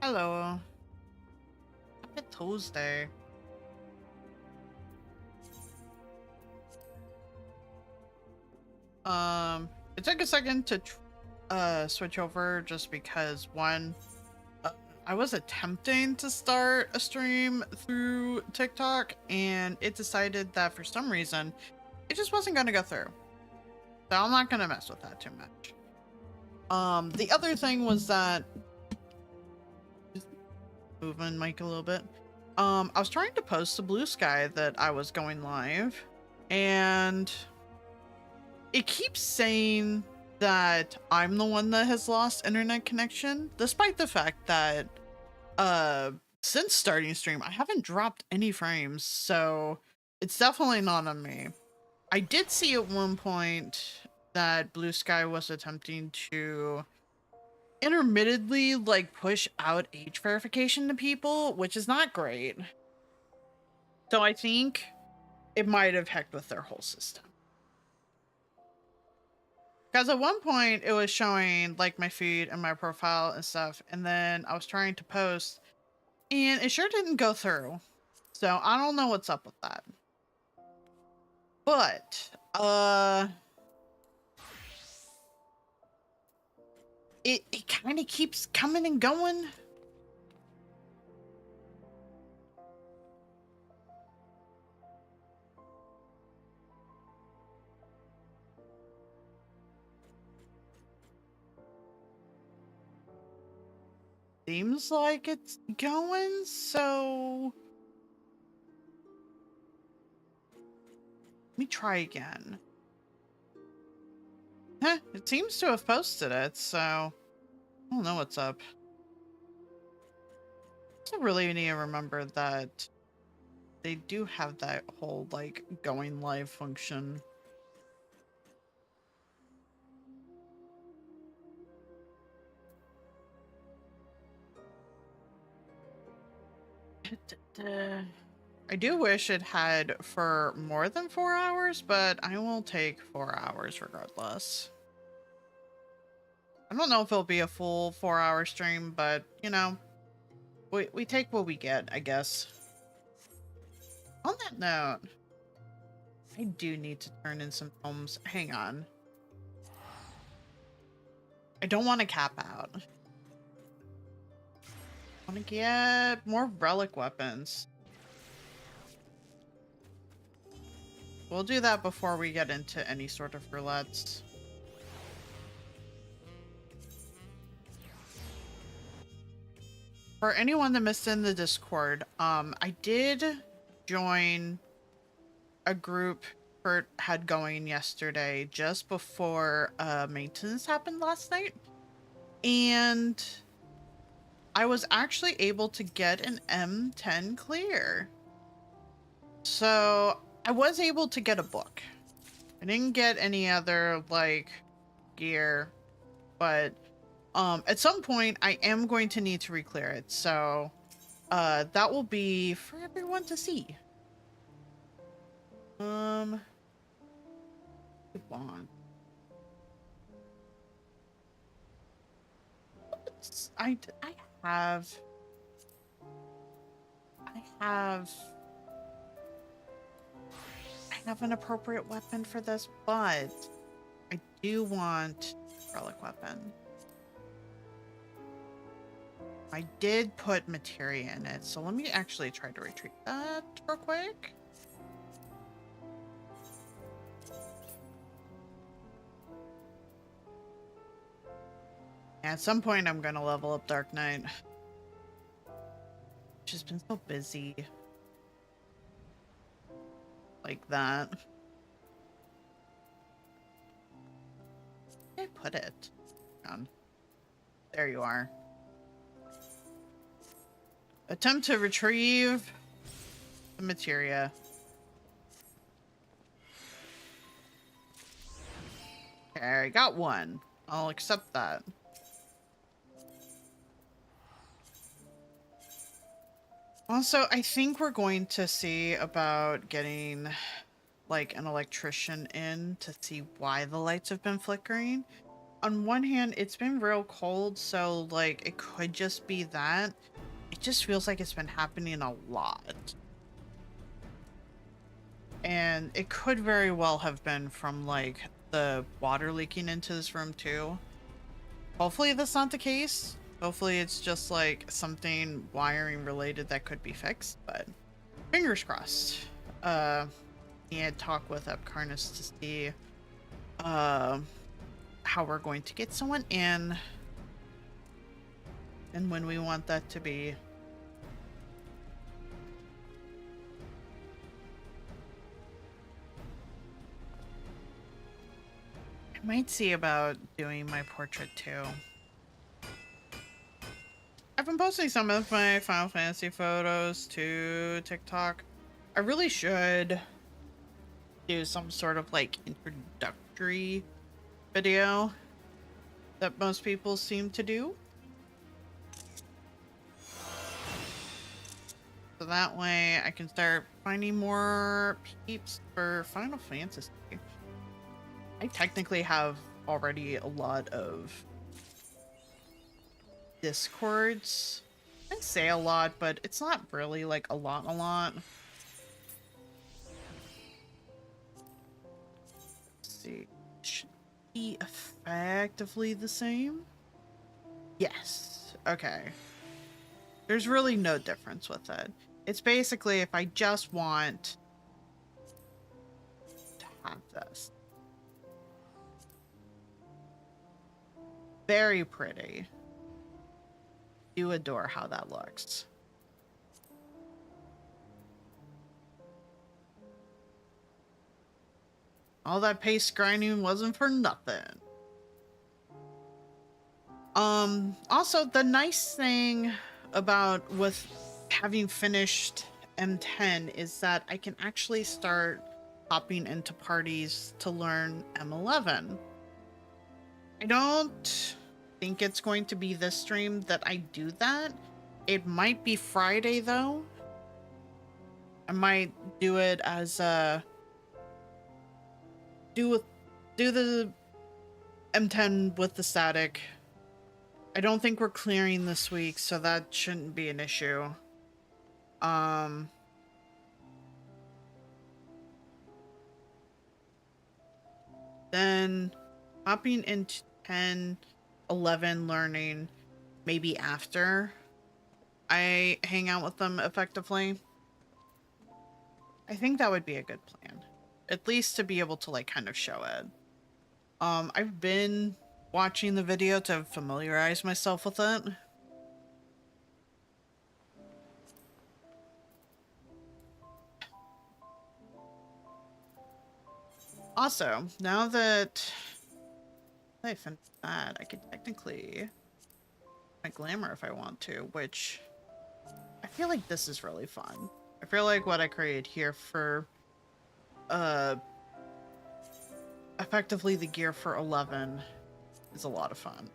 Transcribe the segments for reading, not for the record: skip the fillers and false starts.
Hello. Happy Tuesday. It took a second to switch over just because one, I was attempting to start a stream through TikTok and it decided that for some reason it just wasn't going to go through. So I'm not going to mess with that too much. The other thing was that, just moving mic a little bit. I was trying to post to Blue Sky that I was going live and it keeps saying that I'm the one that has lost internet connection, despite the fact that since starting stream I haven't dropped any frames, so it's definitely not on me. I did see at one point that Blue Sky was attempting to intermittently like push out age verification to people, which is not great. So I think it might have hecked with their whole system. Because at one point it was showing like my feed and my profile and stuff, and then I was trying to post and it sure didn't go through. So I don't know what's up with that. But it kind of keeps coming and going. Seems like it's going, so let me try again. Huh, it seems to have posted it, so I don't know what's up. I really need to remember that they do have that whole like going live function. I do wish it had for more than 4 hours, but I will take 4 hours regardless. I don't know if it'll be a full 4-hour stream, but you know, we take what we get, I guess. On that note, I do need to turn in some films. Hang on. I don't want to cap out. I want to get more relic weapons. We'll do that before we get into any sort of roulettes. For anyone that missed in the Discord, I did join a group Kurt had going yesterday just before maintenance happened last night. And I was actually able to get an M10 clear. So I was able to get a book. I didn't get any other like gear, but at some point I am going to need to re-clear it. So that will be for everyone to see. Come on. I have an appropriate weapon for this, but I do want relic weapon. I did put materia in it, so let me actually try to retrieve that real quick. At some point, I'm gonna level up Dark Knight. Just been so busy. Like that. Where did I put it? There you are. Attempt to retrieve the materia. Okay, I got one. I'll accept that. Also, I think we're going to see about getting like an electrician in to see why the lights have been flickering. on one hand, it's been real cold, so like it could just be that. It just feels like it's been happening a lot. And it could very well have been from like the water leaking into this room too. Hopefully that's not the case. Hopefully it's just like something wiring related that could be fixed, but fingers crossed. Yeah, talk with Upcarnus to see how we're going to get someone in and when we want that to be. I might see about doing my portrait too. I've been posting some of my Final Fantasy photos to TikTok. I really should do some sort of like introductory video that most people seem to do. So that way I can start finding more peeps for Final Fantasy. I technically have already a lot of Discords. I say a lot, but it's not really like a lot. Let's see. Should be effectively the same. Yes. Okay. There's really no difference with it. It's basically if I just want to have this. Very pretty. Do adore how that looks. All that paste grinding wasn't for nothing. Also, the nice thing about with having finished M10 is that I can actually start hopping into parties to learn M11. I don't think it's going to be this stream that I do that. It might be Friday though. I might do it as do the M10 with the static. I don't think we're clearing this week, so that shouldn't be an issue. Then hopping into 10, 11 learning maybe after I hang out with them effectively. I think that would be a good plan. At least to be able to like kind of show it. I've been watching the video to familiarize myself with it. Also, now that I finished that, I could technically my glamour if I want to, which I feel like this is really fun. I feel like what I created here for effectively the gear for 11 is a lot of fun.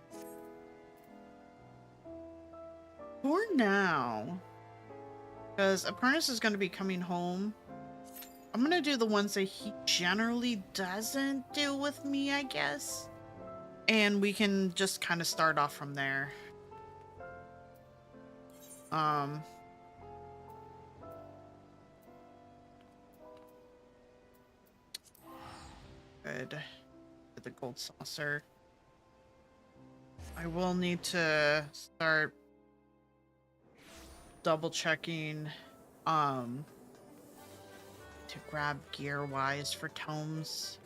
For now, because Apprentice is going to be coming home, I'm going to do the ones that he generally doesn't do with me, I guess. And we can just kind of start off from there. Good. Get the gold saucer. I will need to start double checking to grab gear wise for tomes.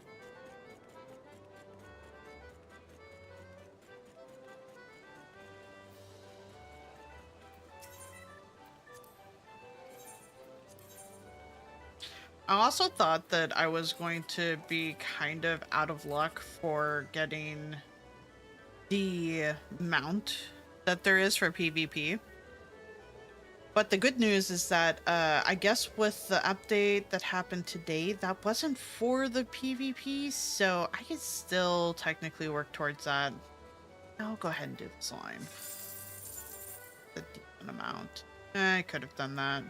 I also thought that I was going to be kind of out of luck for getting the mount that there is for PvP. But the good news is that I guess with the update that happened today, that wasn't for the PvP, so I could still technically work towards that. I'll go ahead and do this line. The decent amount. I could have done that.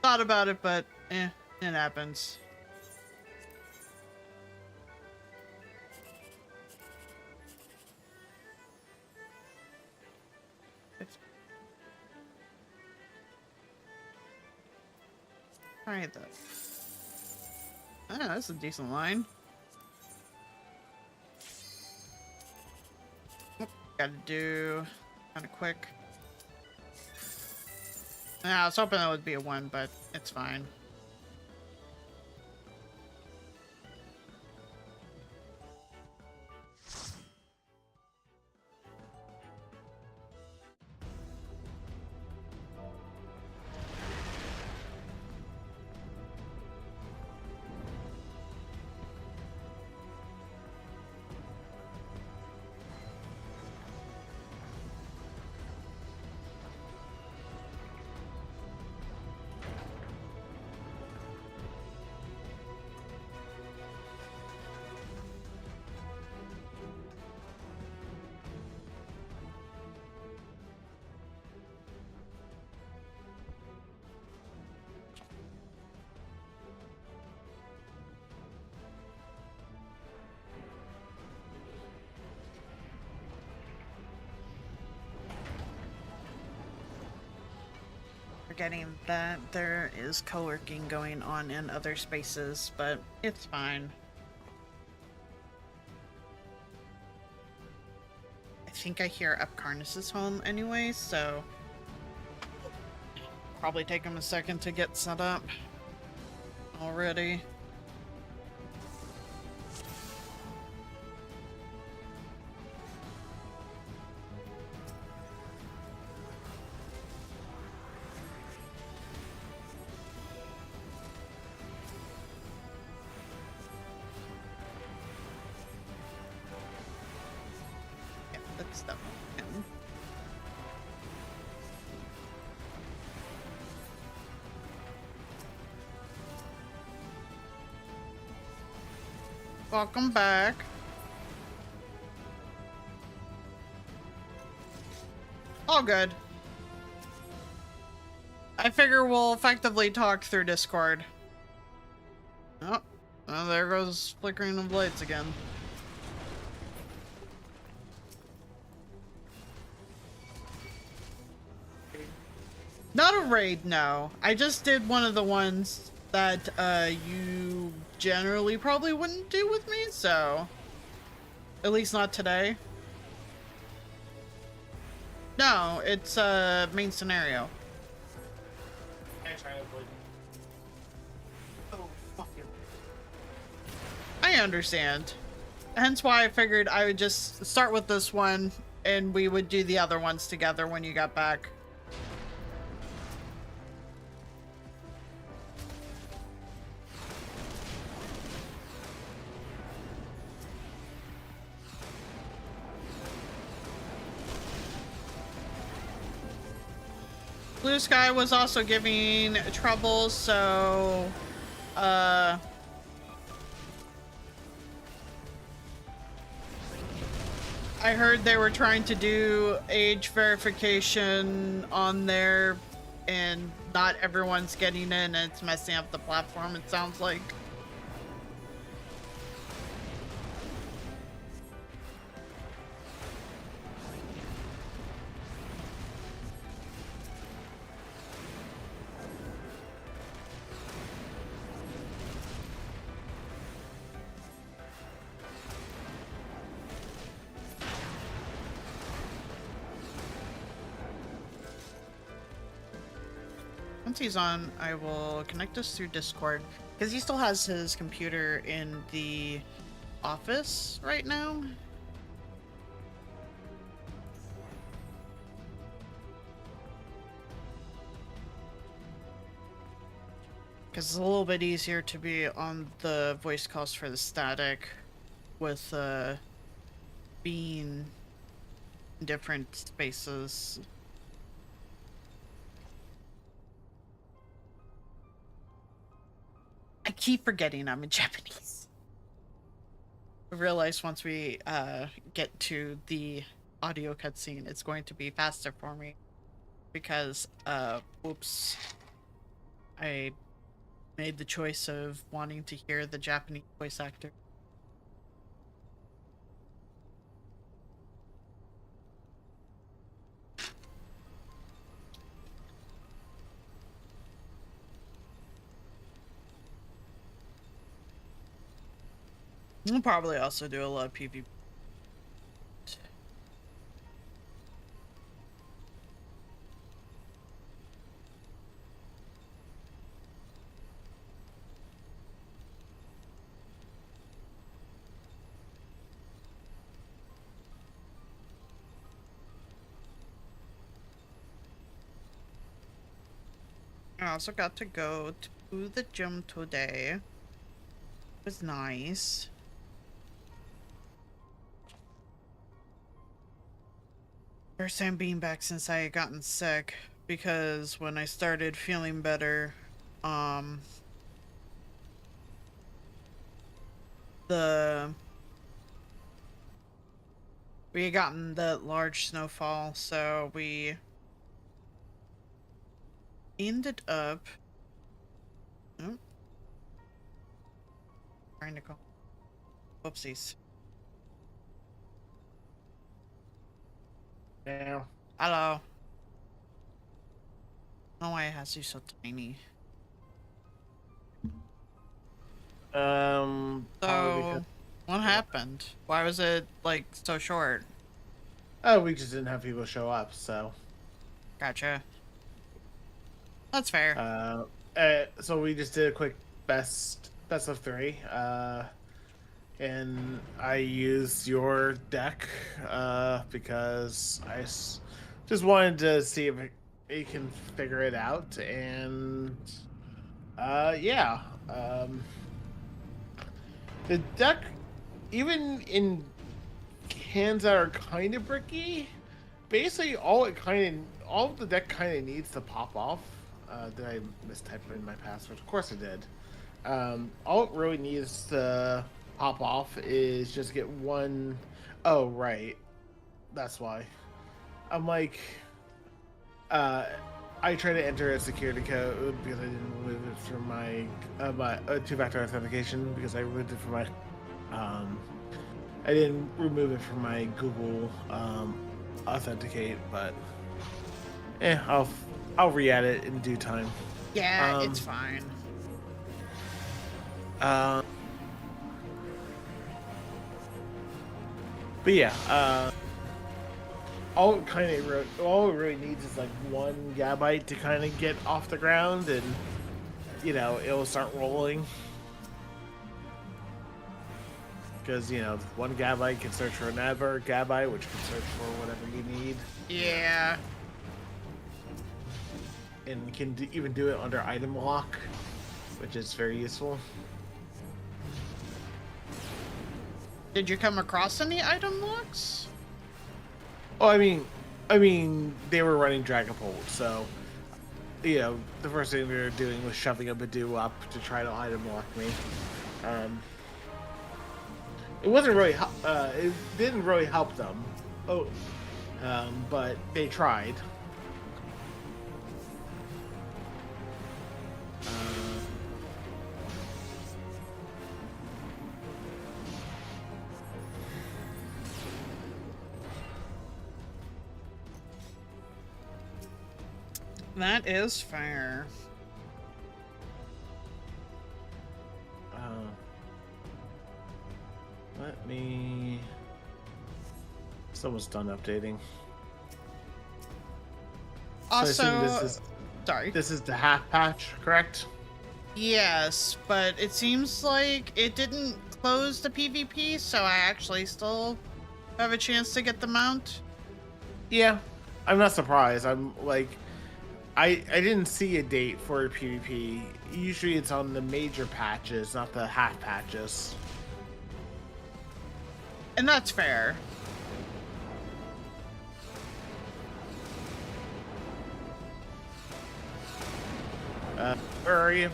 Thought about it, but it happens. try this. Oh, that's a decent line. Gotta do kind of quick. I was hoping that would be a 1, but it's fine. Forgetting that there is co-working going on in other spaces, but it's fine. I think I hear Upcarnus's home anyway, so probably take him a second to get set up already. Stuff. Welcome back. All good. I figure we'll effectively talk through Discord. Oh, well, there goes flickering of lights again. Not a raid, no. I just did one of the ones that you generally probably wouldn't do with me, so at least not today. No, it's main scenario. Oh, fuck you. I understand. Hence why I figured I would just start with this one and we would do the other ones together when you got back. Blue Sky was also giving trouble, so I heard they were trying to do age verification on there and not everyone's getting in and it's messing up the platform, it sounds like. Once he's on, I will connect us through Discord because he still has his computer in the office right now. Because it's a little bit easier to be on the voice calls for the static with being in different spaces. I keep forgetting I'm in Japanese. I realize once we get to the audio cutscene, it's going to be faster for me because, whoops, I made the choice of wanting to hear the Japanese voice actor. We'll probably also do a lot of PvP. I also got to go to the gym today. It was nice. First time being back since I had gotten sick, because when I started feeling better, we had gotten the large snowfall, so we ended up trying to go. Whoopsies. Yeah. Hello. Oh, why it has you so tiny. So, what happened? Why was it, like, so short? Oh, we just didn't have people show up, so. Gotcha. That's fair. So we just did a quick best of 3. And I used your deck because I just wanted to see if you can figure it out, and yeah, the deck, even in hands that are kind of bricky, basically all of the deck kind of needs to pop off. Did I mistype in my password? Of course I did. All it really needs to pop off is just get one. Oh, right. That's why. I'm like, I tried to enter a security code because I didn't remove it from my two-factor authentication, because I removed it from my I didn't remove it from my Google authenticate, but I'll re-add it in due time. Yeah, it's fine. But yeah, all it really needs is like 1 Gabite to kind of get off the ground, and it'll start rolling. Because 1 Gabite can search for another Gabite, which can search for whatever you need. Yeah. And you can even do it under item lock, which is very useful. Did you come across any item locks? Oh, I mean, they were running Dragapult, so the first thing they were doing was shoving a Badoo up to try to item lock me. It wasn't really, it didn't really help them. But they tried. That is fair. Let me. It's almost done updating. Also, sorry. This is the half patch, correct? Yes, but it seems like it didn't close the PvP, so I actually still have a chance to get the mount. Yeah, I'm not surprised. I'm like, I didn't see a date for PvP. Usually it's on the major patches, not the half patches. And that's fair. Where are you?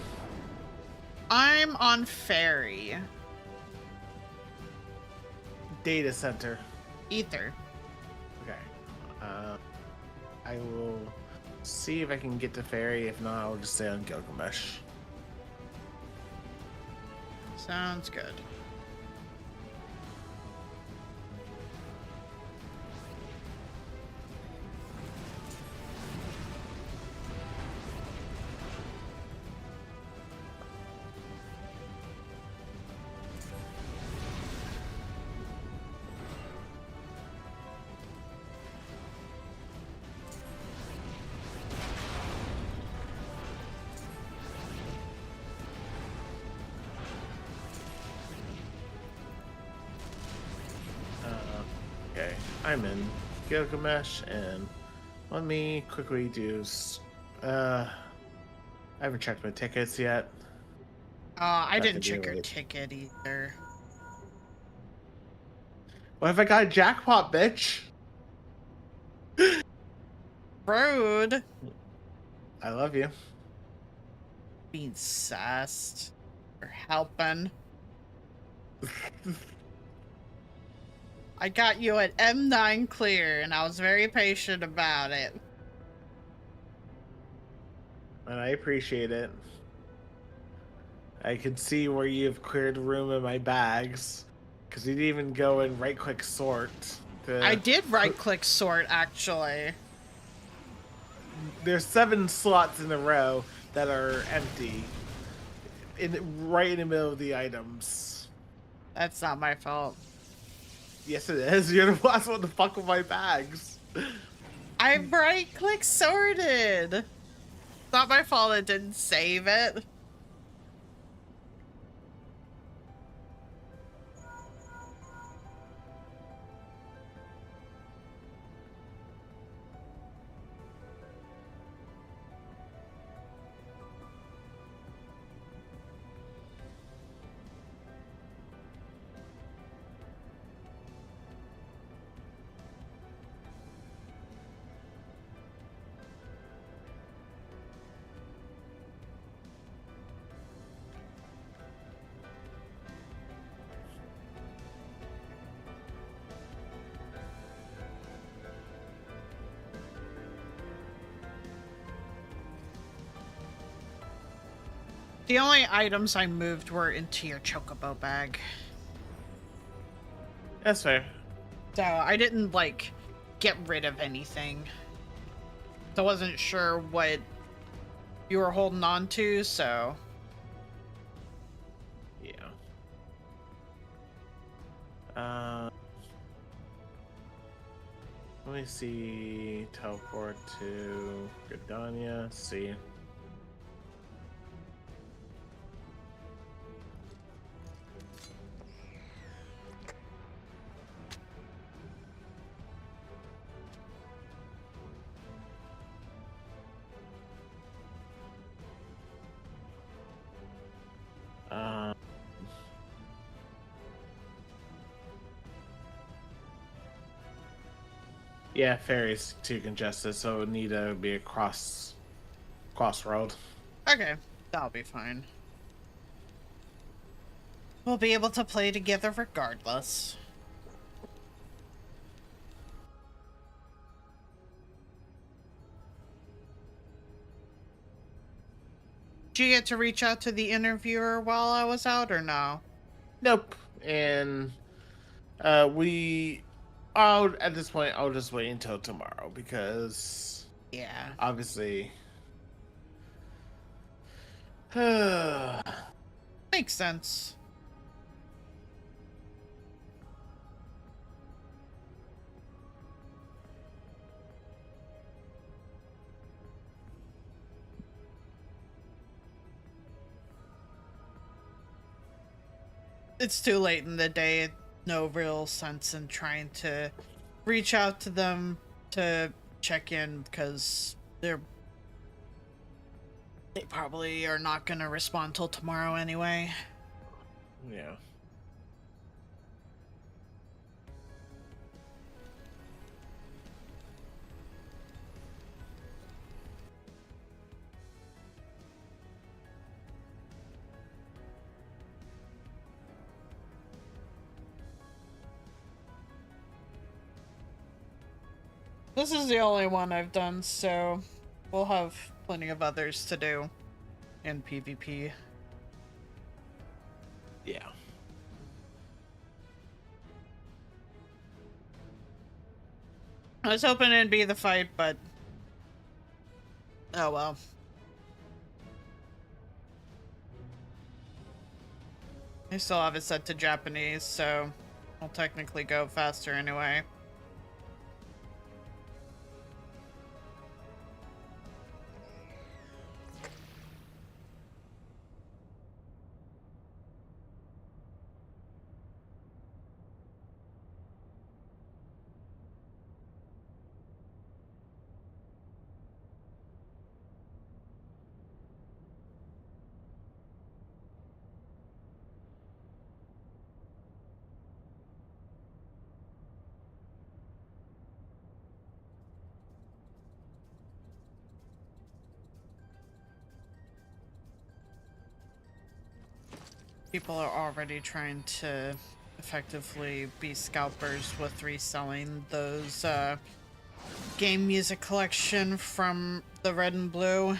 I'm on ferry. Data center. Ether. Okay. I will see if I can get to ferry. If not, I'll just stay on Gilgamesh. Sounds good. I'm in Gilgamesh, and let me quickly do. I haven't checked my tickets yet. I That didn't could be check your late. ticket either. What if I got a jackpot, bitch? Rude. I love you. Being sassed. Or helping. I got you at M9 clear, and I was very patient about it. And I appreciate it. I can see where you've cleared room in my bags. Because you didn't even go and right-click sort. I did right-click sort, actually. There's 7 slots in a row that are empty. Right in the middle of the items. That's not my fault. Yes, it is. You're the last one to fuck with my bags. I right-click sorted. It's not my fault it didn't save it. The only items I moved were into your chocobo bag. That's fair. So I didn't, like, get rid of anything. So I wasn't sure what you were holding on to, so... Yeah. Let me see. Teleport to Gridania. See. Yeah, ferry's too congested, so it would need to be a crossroad. Okay, that'll be fine. We'll be able to play together regardless. Did you get to reach out to the interviewer while I was out, or no? Nope. And at this point, I'll just wait until tomorrow because Yeah. obviously. Makes sense. It's too late in the day. No real sense in trying to reach out to them to check in because they probably are not going to respond till tomorrow anyway. Yeah. This is the only one I've done, so we'll have plenty of others to do in PvP. Yeah. I was hoping it'd be the fight, but oh well. I still have it set to Japanese, so I'll technically go faster anyway. People are already trying to effectively be scalpers with reselling those game music collection from the Red and Blue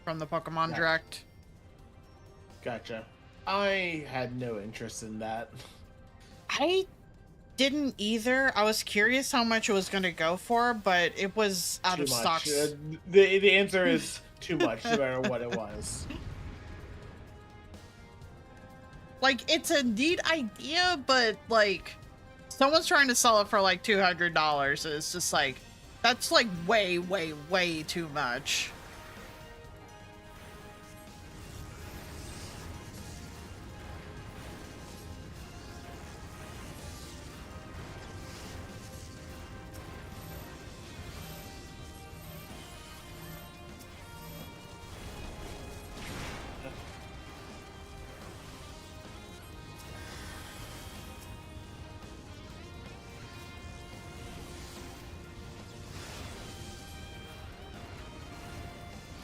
from the Pokemon Gotcha. Direct. Gotcha. I had no interest in that. I didn't either. I was curious how much it was going to go for, but it was out Too of much. stocks. The answer is too much, no matter what it was. Like, it's a neat idea, but like, someone's trying to sell it for like $200. It's just like, that's like way, way, way too much.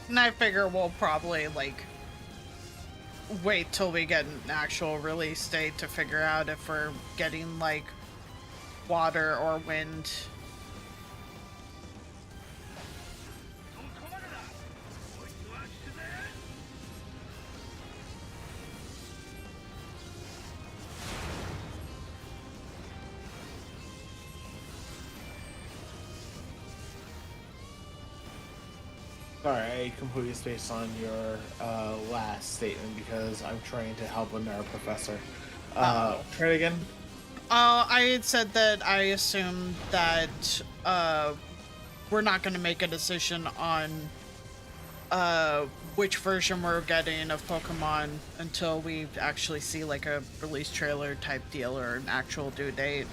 And I figure we'll probably like wait till we get an actual release date to figure out if we're getting like water or wind. Sorry, I completely spaced on your last statement because I'm trying to help another professor. Try it again. I had said that I assumed that we're not going to make a decision on which version we're getting of Pokemon until we actually see like a release trailer type deal or an actual due date.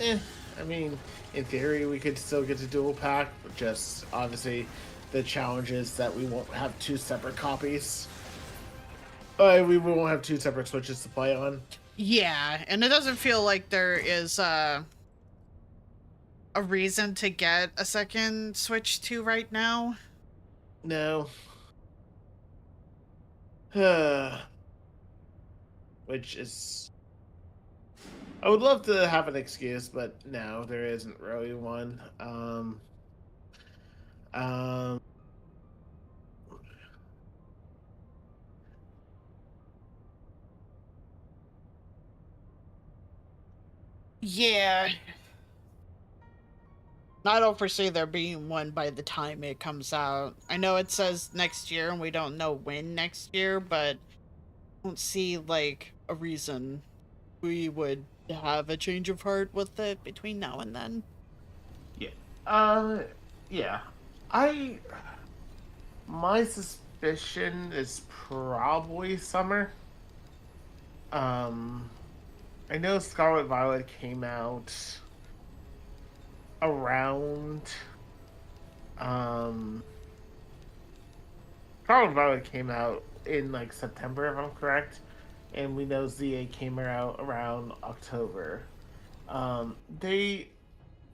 I mean, in theory, we could still get the dual pack, but just obviously the challenge is that we won't have two separate copies. We won't have two separate Switches to play on. Yeah, and it doesn't feel like there is a reason to get a second Switch 2 right now. No. Which is... I would love to have an excuse, but no, there isn't really one. Yeah. I don't foresee there being one by the time it comes out. I know it says next year and we don't know when next year, but I don't see like a reason we would have a change of heart with it between now and then. Yeah. Yeah. My suspicion is probably summer. I know Scarlet Violet came out around Scarlet Violet came out in like September if I'm correct, and we know ZA came out around October. They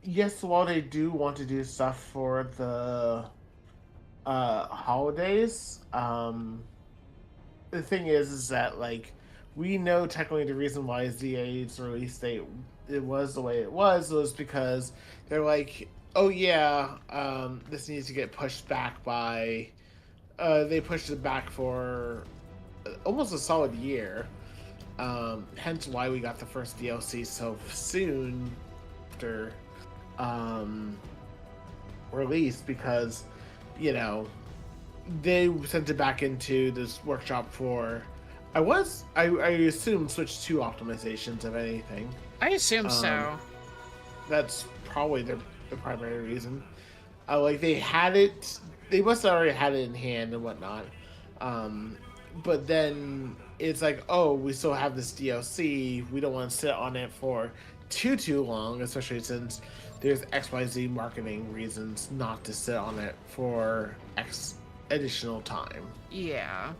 yes, while they do want to do stuff for the holidays, the thing is that like we know technically the reason why ZA's release date it was the way it was because they're like, oh yeah, this needs to get pushed back by. They pushed it back for almost a solid year. Hence why we got the first DLC so soon after release because you know they sent it back into this workshop for I assume Switch 2 optimizations of anything. I assume so. That's probably the primary reason. Like they had it, they must have already had it in hand and whatnot. But then it's like, oh, we still have this DLC. We don't want to sit on it for too long, especially since there's XYZ marketing reasons not to sit on it for X additional time. Yeah.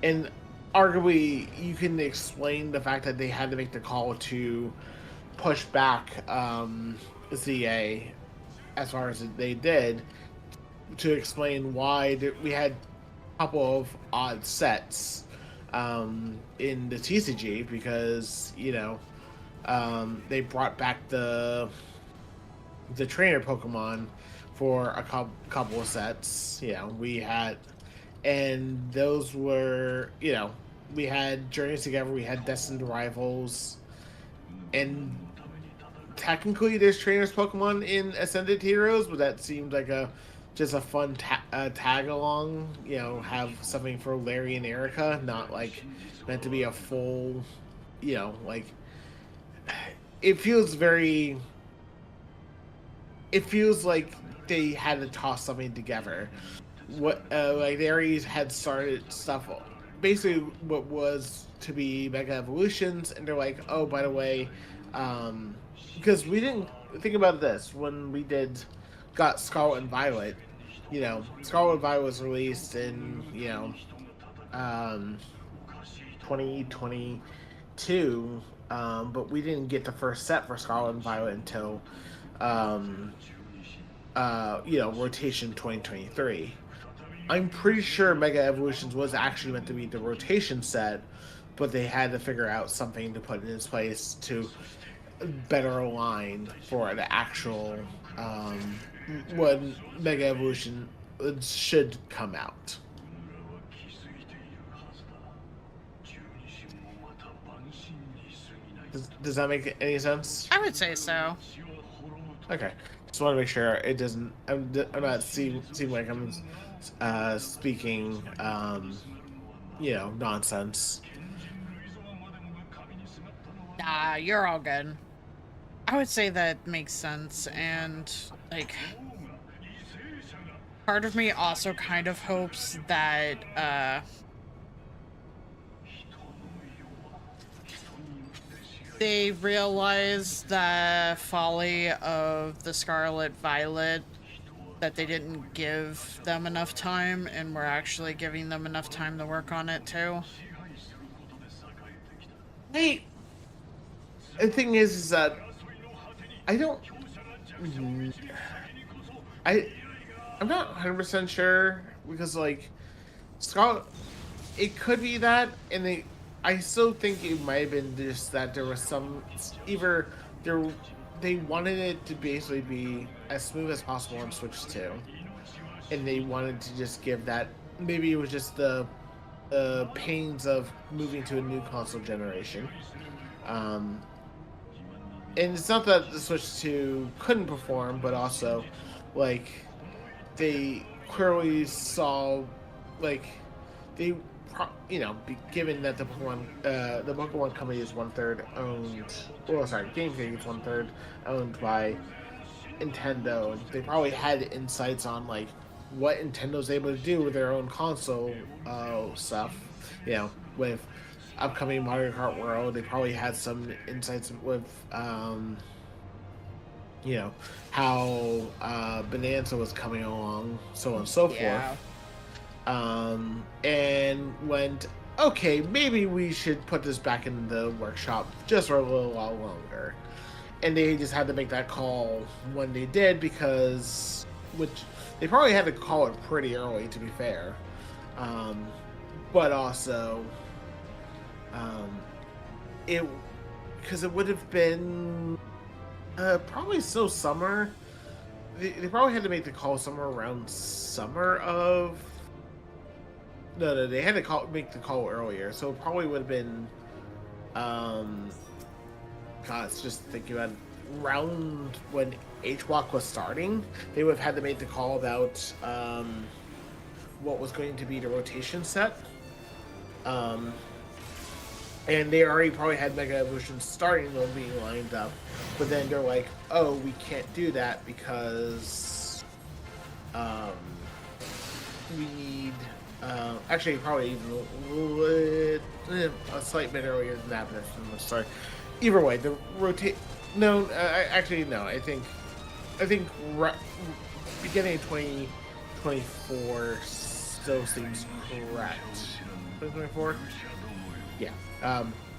And arguably, you can explain the fact that they had to make the call to push back ZA as far as they did to explain why we had couple of odd sets in the TCG because they brought back the trainer Pokemon for a couple of sets. We had, and those were we had Journeys Together, we had Destined Rivals, and technically there's trainers Pokemon in Ascended Heroes, but that seemed like just a fun tag along. Have something for Larry and Erica, not like meant to be a full. Like it feels like they had to toss something together. Like they already had started stuff, basically what was to be Mega Evolutions, and they're like, oh, by the way, because we didn't think about this when we got Scarlet and Violet. Scarlet and Violet was released in 2022, but we didn't get the first set for Scarlet and Violet until rotation 2023. I'm pretty sure Mega Evolutions was actually meant to be the rotation set, but they had to figure out something to put in its place to better align for the actual when Mega Evolution should come out. Does that make any sense? I would say so. Okay, just want to make sure it doesn't. I'm not seem like I'm speaking nonsense. Nah, you're all good. I would say that makes sense, and like part of me also kind of hopes that they realize the folly of the Scarlet Violet, that they didn't give them enough time, and we're actually giving them enough time to work on it too. Hey, the thing is that I'm not 100% sure, because like Scarlet, it could be that, and I still think it might have been just that there was either they wanted it to basically be as smooth as possible on Switch 2, and they wanted to just give that, maybe it was just the pains of moving to a new console generation. And it's not that the Switch 2 couldn't perform, but also, like, they clearly saw, like, given that the Pokemon company is 1/3 owned, Game Freak is 1/3 owned by Nintendo, they probably had insights on, like, what Nintendo's able to do with their own console stuff, with upcoming Mario Kart World. They probably had some insights with how Bonanza was coming along, so on and so forth. And went, okay, maybe we should put this back in the workshop just for a little while longer. And they just had to make that call when they did, because they probably had to call it pretty early, to be fair. But also because it would have been probably still summer. They probably had to make the call somewhere around summer of. No, they had to make the call earlier, so it probably would have been. It's just thinking about around when HWOC was starting. They would have had to make the call about what was going to be the rotation set. And they already probably had Mega Evolution starting them being lined up, but then they're like, oh, we can't do that because we need actually probably even a slight bit earlier than that, but I'm sorry. Either way, the no, actually no, I think beginning of 2024 still seems correct. 2024? Yeah.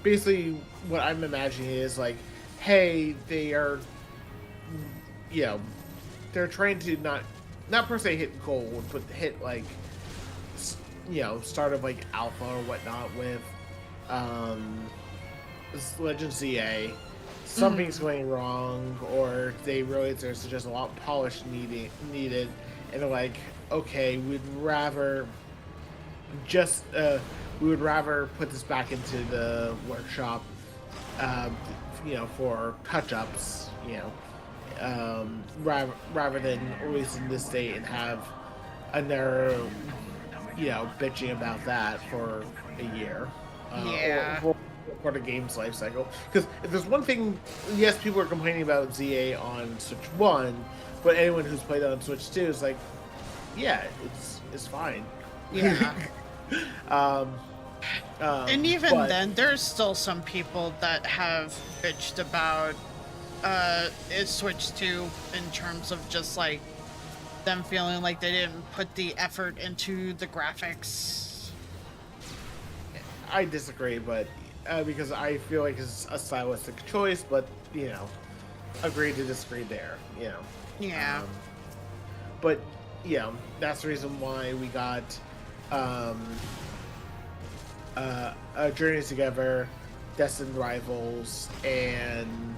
Basically, what I'm imagining is like, hey, they are, they're trying to not per se hit gold, but hit like start of like alpha or whatnot with um, Legend ZA, something's going wrong, or they realize there's just a lot of polish needed, and they're like, okay, just we would rather put this back into the workshop, for touch-ups, rather than releasing this date and have another, bitching about that for a year, Yeah. or for the game's life cycle. Because if there's one thing, yes, people are complaining about ZA on Switch 1, but anyone who's played it on Switch 2 is like, yeah, it's fine. Yeah. um, And even but, then, there's still some people that have bitched about it Switch 2 in terms of just like them feeling like they didn't put the effort into the graphics. I disagree, but because I feel like it's a stylistic choice, but agree to disagree there. Yeah. But that's the reason why we got Journeys Together, Destined Rivals, and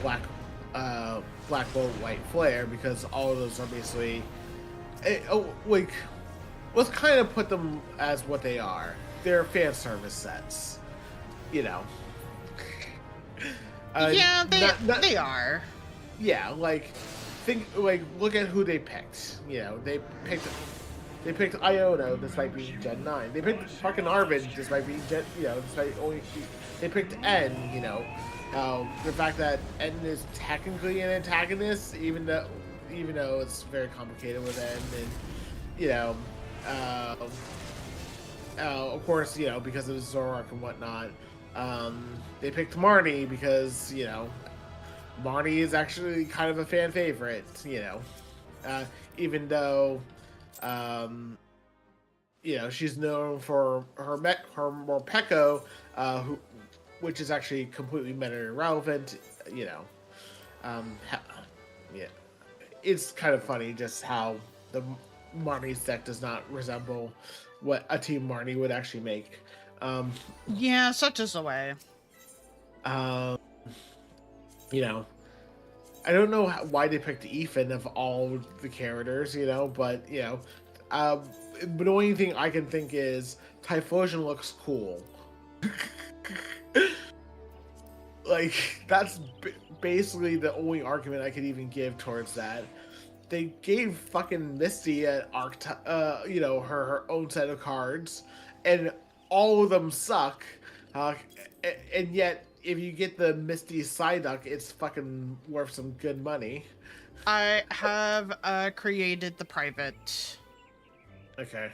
Black Bolt, White Flare, because all of those are basically let's kind of put them as what they are. They're fan service sets, Yeah, they are. Yeah, look at who they picked. They picked Iono despite being Gen 9. They picked fucking Arvid despite being they picked N, the fact that N is technically an antagonist, even though it's very complicated with N, and of course, because of Zoroark and whatnot. They picked Marnie because, Marnie is actually kind of a fan favorite, even though, she's known for her Morpeko, which is actually completely meta irrelevant, yeah. It's kind of funny just how the Marnie's deck does not resemble what a Team Marnie would actually make. Yeah, such is the way. I don't know why they picked Ethan of all the characters, but but the only thing I can think is Typhlosion looks cool. Like, that's basically the only argument I could even give towards that. They gave fucking Misty an her own set of cards, and all of them suck. And yet, if you get the Misty Psyduck, it's fucking worth some good money. I have created the private. Okay.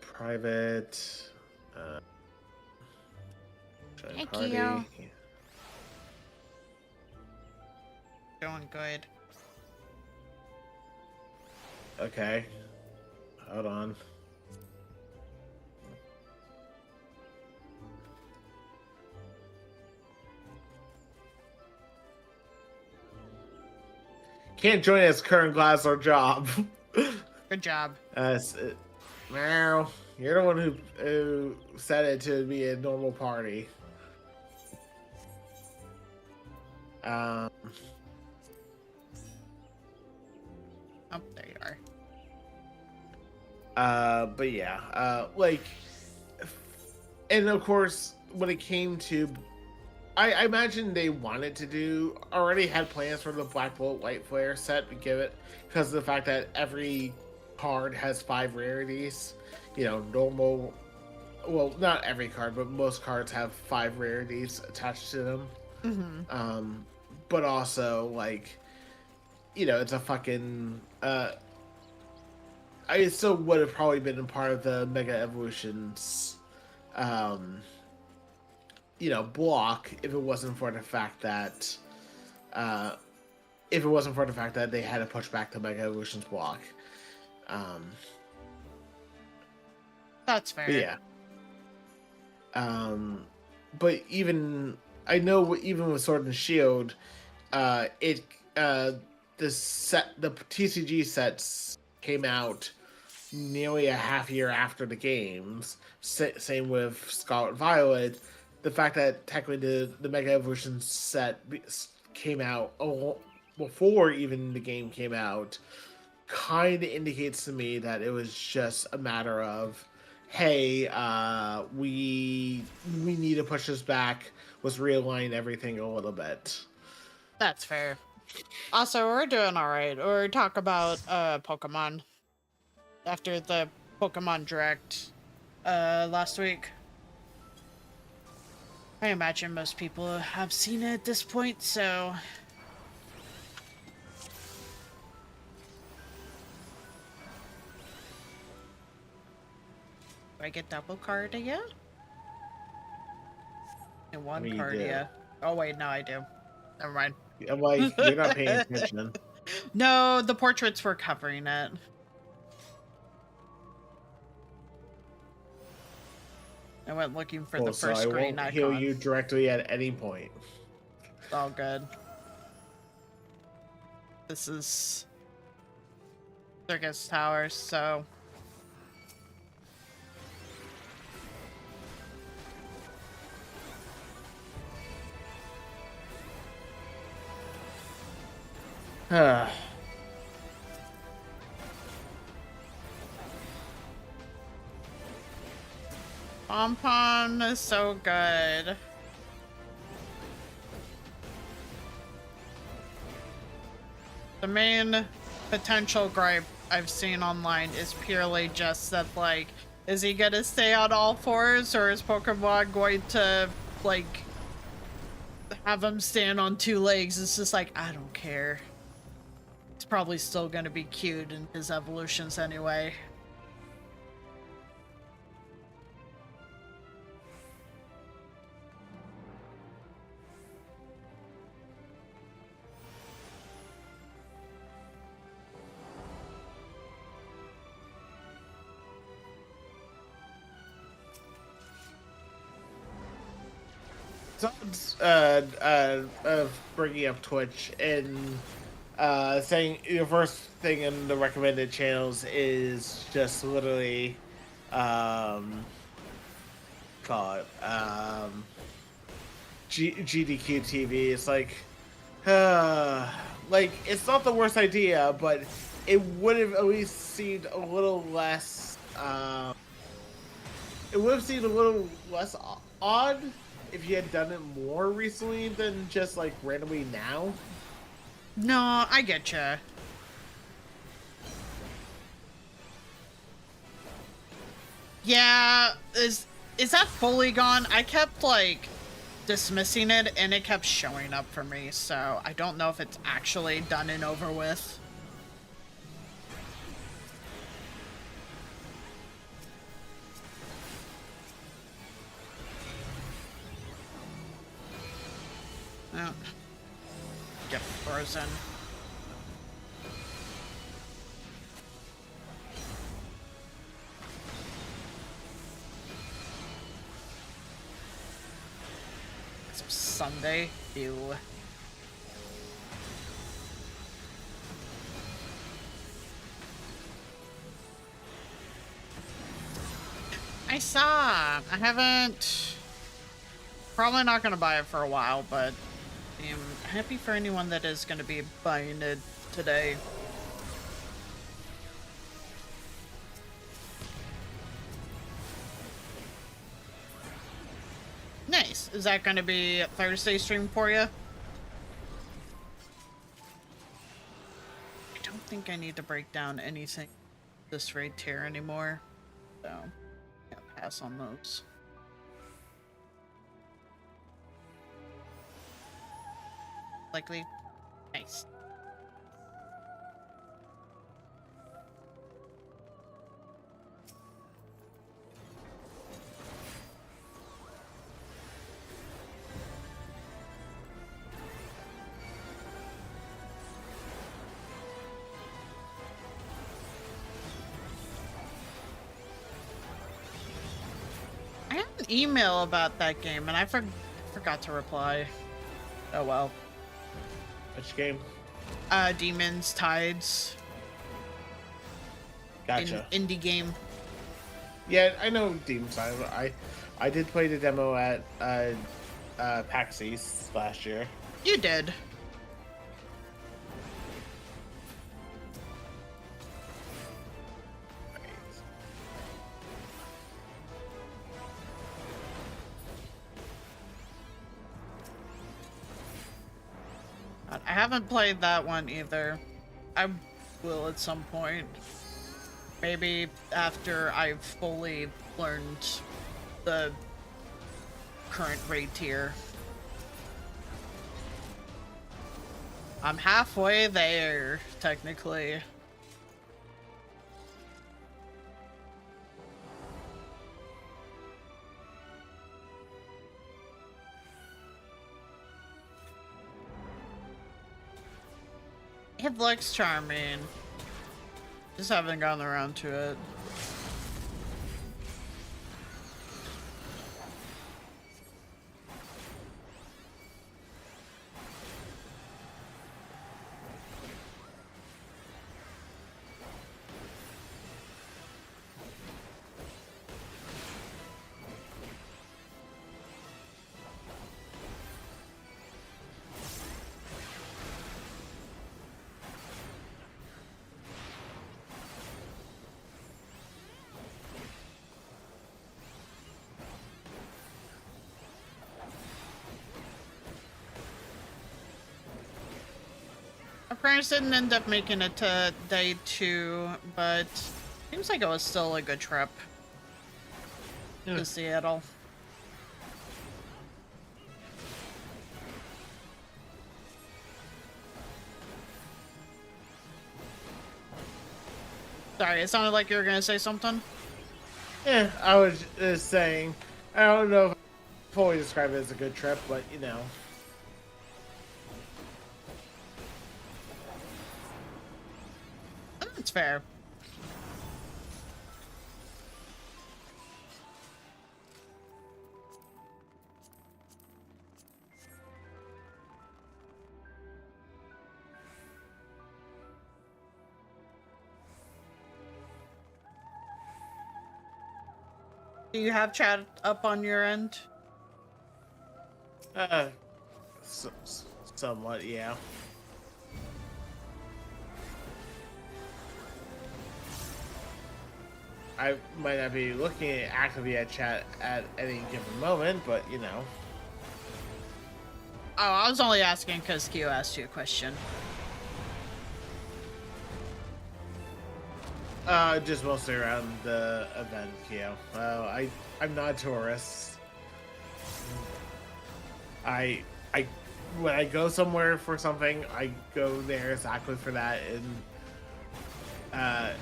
Private. Thank party. you. Doing good. Okay. Hold on. Can't join us current class or job. Good job. Meow. You're the one who set it to be a normal party. Oh, there you are. But yeah, and of course, when it came to, I imagine they wanted to already had plans for the Black Bolt White Flare set, because of the fact that every card has 5 rarities. Normal, well, not every card, but most cards have 5 rarities attached to them. Mm-hmm. But also, it's a fucking, I still would have probably been a part of the Mega Evolutions, block if it wasn't for the fact that, they had to push back the Mega Evolutions block. That's fair. Yeah. But even with Sword and Shield, it the TCG sets came out nearly a half year after the games. Same with Scarlet Violet. The fact that technically the Mega Evolution set came out before even the game came out kind of indicates to me that it was just a matter of, hey, we need to push this back. Let's realign everything a little bit. That's fair. Also, we're doing all right. Or talk about Pokemon after the Pokemon Direct last week. I imagine most people have seen it at this point, so do I get double Cardia? And one Cardia. Oh wait, no, I do. Never mind. I'm like, you're not paying attention. No, the portraits were covering it. I went looking for the first screen icon. I won't heal you directly at any point. It's all good. This is Circus Towers, so Pom is so good. The main potential gripe I've seen online is purely just that, like, is he gonna stay on all fours, or is Pokemon going to, like, have him stand on two legs? It's just like, I don't care. It's probably still gonna be cute in his evolutions anyway. Bringing up Twitch and saying your first thing in the recommended channels is just literally call it GDQ TV. It's like it's not the worst idea, but it would have at least seemed a little less it would have seemed a little less odd if you had done it more recently than just like randomly now. No, I getcha. Yeah, is that fully gone? I kept like dismissing it and it kept showing up for me, so I don't know if it's actually done and over with. Oh. Get frozen. It's Sunday. Ew. I saw. I haven't. Probably not gonna buy it for a while, but I'm happy for anyone that is going to be buying it today. Nice. Is that going to be a Thursday stream for you? I don't think I need to break down anything this raid tier anymore, so yeah, pass on those. Likely. Nice. I had an email about that game and I forgot to reply. Oh well. Which game? Demons Tides. Gotcha. Indie game. Yeah, I know Demon Side. I did play the demo at PAX East last year. You did. I haven't played that one either. I will at some point. Maybe after I've fully learned the current raid tier. I'm halfway there, technically. It looks charming. Just haven't gotten around to it. Our parents didn't end up making it to day 2, but seems like it was still a good trip to Seattle. Sorry, it sounded like you were gonna say something. Yeah, I was just saying. I don't know if I fully describe it as a good trip, but you know. That's fair. Do you have chat up on your end? Somewhat, yeah. I might not be looking actively at chat at any given moment, but you know. Oh, I was only asking because Q asked you a question. Just mostly around the event, Keo. I'm not a tourist. I when I go somewhere for something, I go there exactly for that, and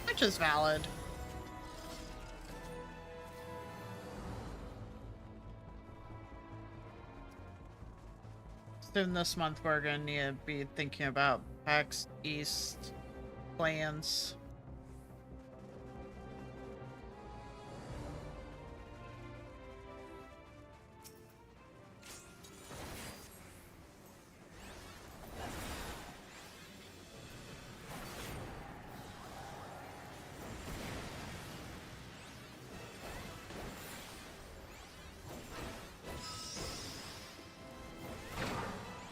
Which is valid. Soon this month we're gonna need to be thinking about PAX East plans.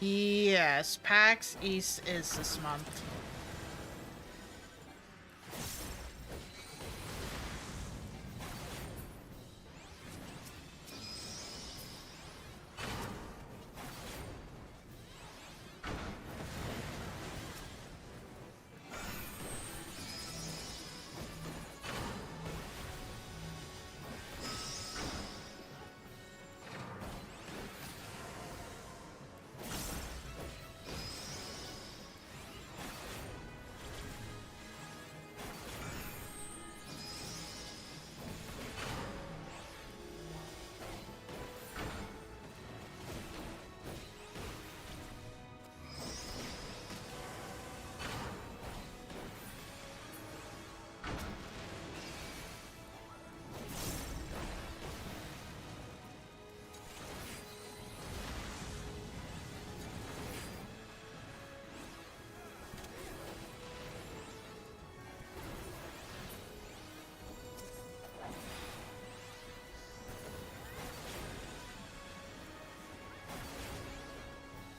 Yes, PAX East is this month.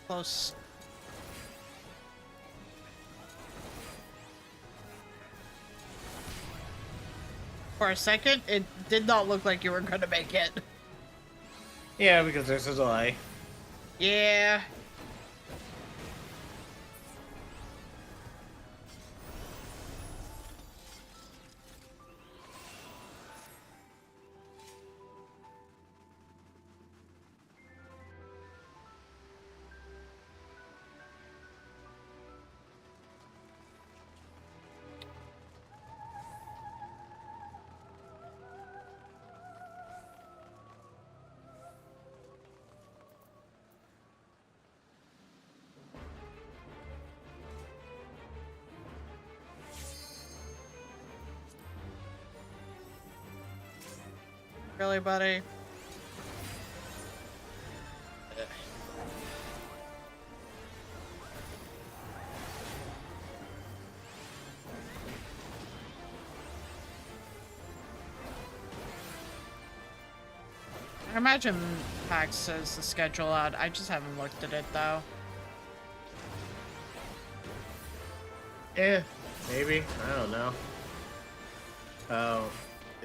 Close. For a second, it did not look like you were gonna make it. Yeah, because there's a delay. Yeah. Really, buddy? I imagine PAX says the schedule out. I just haven't looked at it though. Yeah, maybe. I don't know.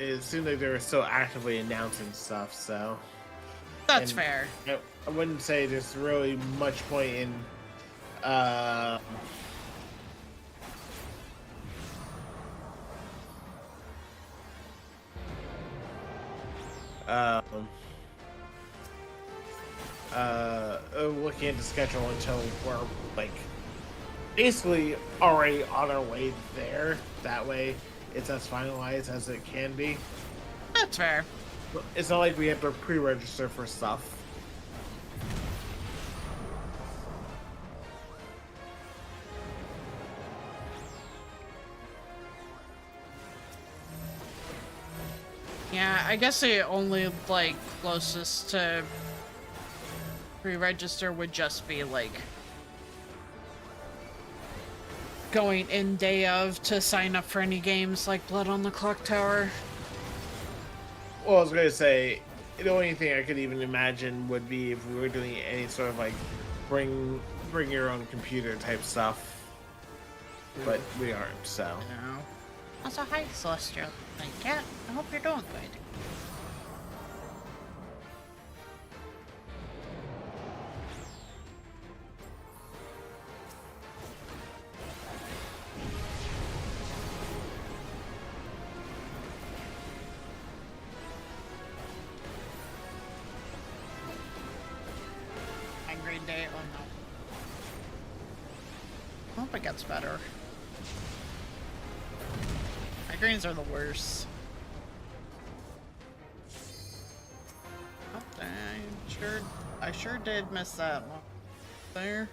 It seemed like they were still actively announcing stuff, so. That's fair. I wouldn't say there's really much point in looking at the schedule until we're like basically already on our way there. That way it's as finalized as it can be. That's fair. It's not like we have to pre-register for stuff. Yeah, I guess the only like closest to pre-register would just be like going in day of to sign up for any games like Blood on the Clock Tower. Well, I was gonna say the only thing I could even imagine would be if we were doing any sort of like bring your own computer type stuff, but we aren't. So. No. Also, hi, Celestial. Like, yeah, I hope you're doing good. Angry day? Oh no. I hope it gets better. Migraines are the worst. Oh, I sure did miss that one there.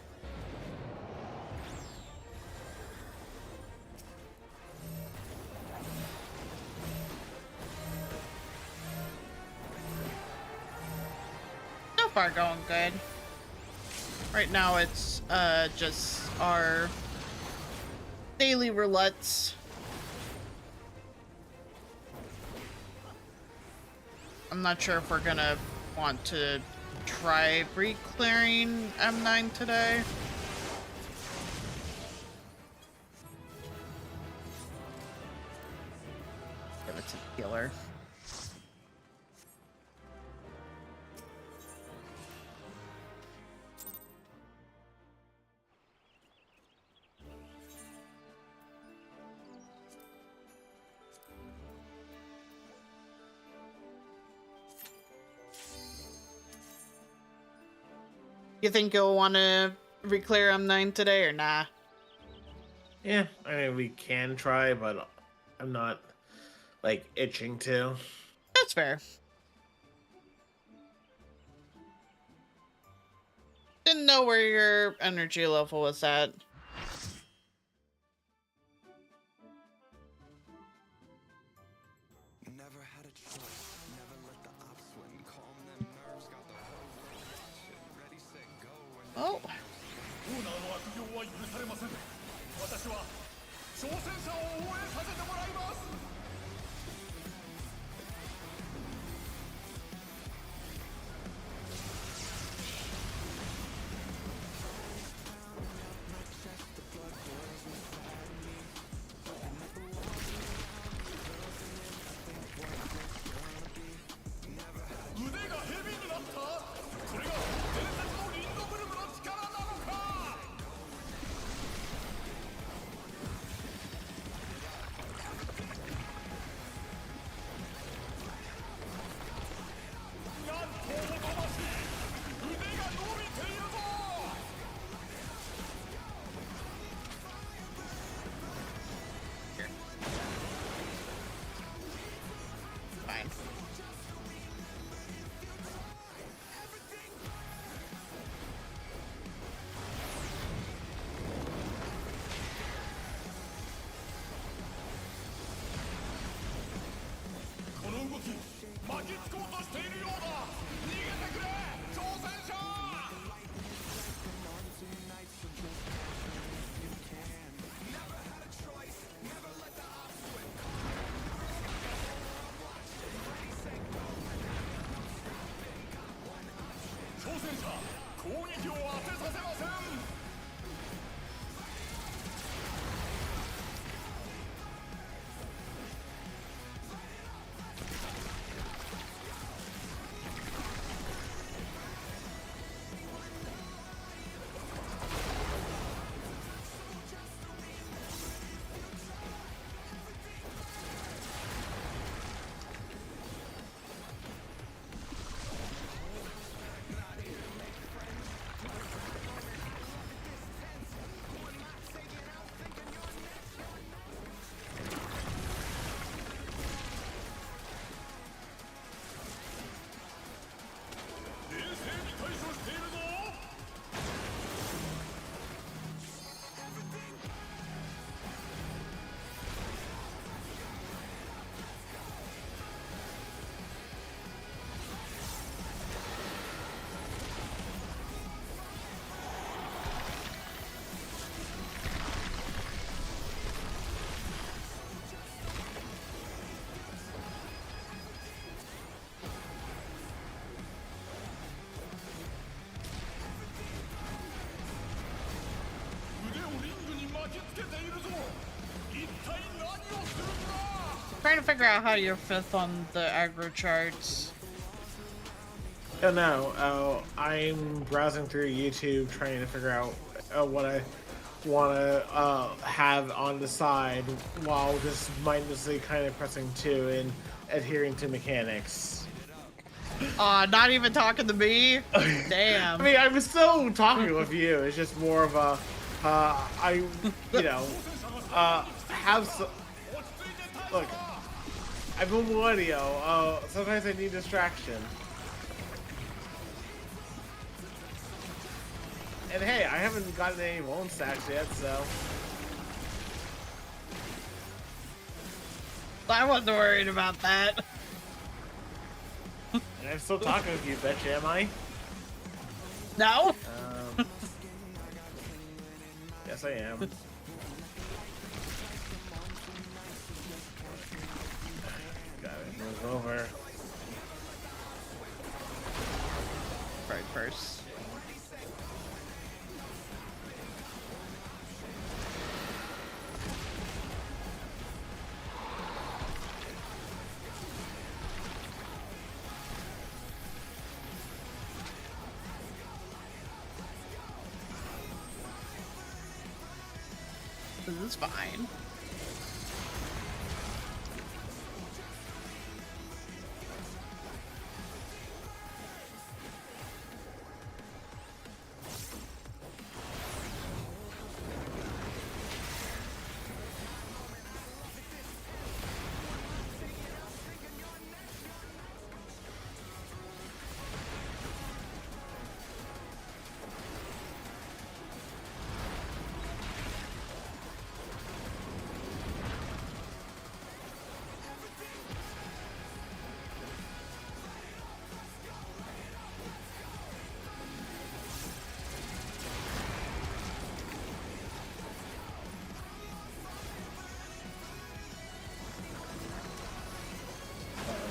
So far going good. Right now it's just our daily roulettes. I'm not sure if we're gonna want to try re-clearing M9 today. Give it to the healer. You think you'll want to re-clear M9 today or nah? Yeah, I mean we can try, but I'm not like itching to. That's fair. Didn't know where your energy level was at. Never had a choice, never let the ops win. Calm them nerves, got the whole shit ready, set, go. Oh. オーナーの悪行は許されません。私は挑戦者を応援させてもらいます。こうとしているようだ。逃げてくれ挑戦者。挑戦者攻撃を当てさせません。冷静に対処しているぞ。腕をリングに巻きつけているぞ。一体何をするんだ。 Trying to figure out how you're fifth on the aggro charts. Oh no, I'm browsing through YouTube trying to figure out what I want to have on the side while just mindlessly kind of pressing 2 and adhering to mechanics. Not even talking to me? I Damn. mean, I'm still talking with you. It's just more of a, have some, look, I'm a millennial, sometimes I need distraction. And hey, I haven't gotten any loan stacks yet, so. I wasn't worried about that. And I'm still talking with you, betcha, am I? No? Yes, I am. Gotta move over. Right first. This is fine.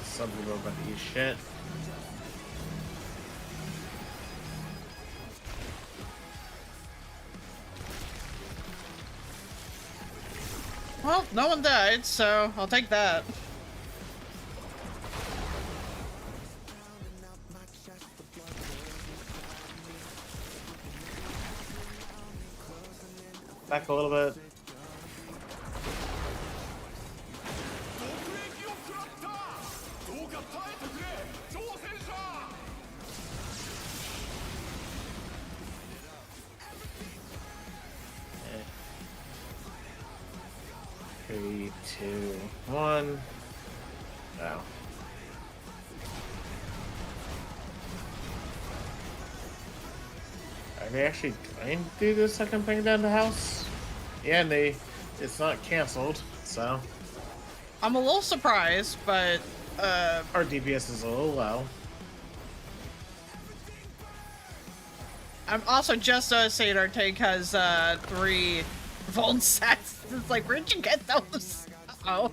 Some people about to eat shit. Well, no one died, so I'll take that. Back a little bit. 毒液を食らった。どうか耐えてくれ挑戦者。 3, 2, 1. Oh. Are they actually trying to do the second thing down the house? Yeah, and it's not canceled, so. I'm a little surprised, but Our DPS is a little low. I'm also just saying our tank has 3 Vuln sets. It's like, where'd you get those? Uh-oh.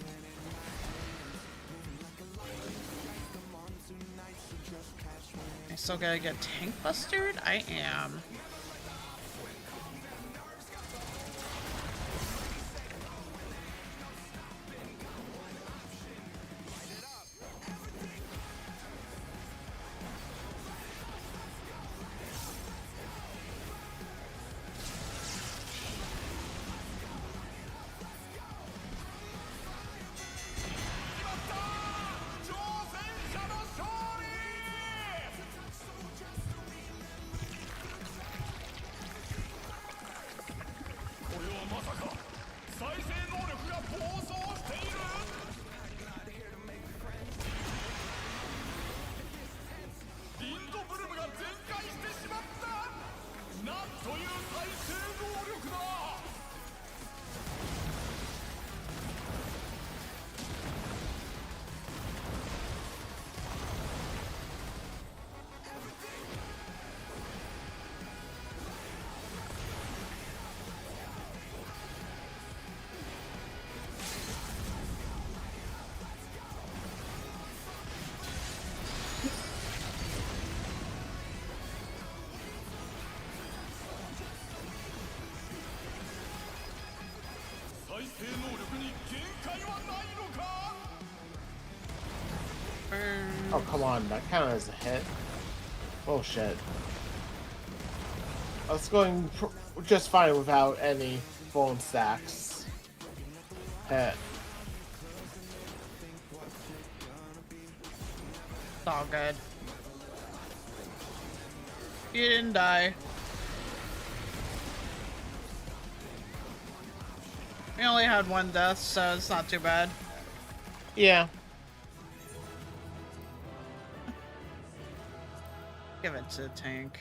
I still gotta get tank bustered? I am. Oh, come on. That counted as a hit. Bullshit. I was going just fine without any bone stacks. Hit. It's all good. You didn't die. We only had 1 death, so it's not too bad. Yeah. Give it to the tank.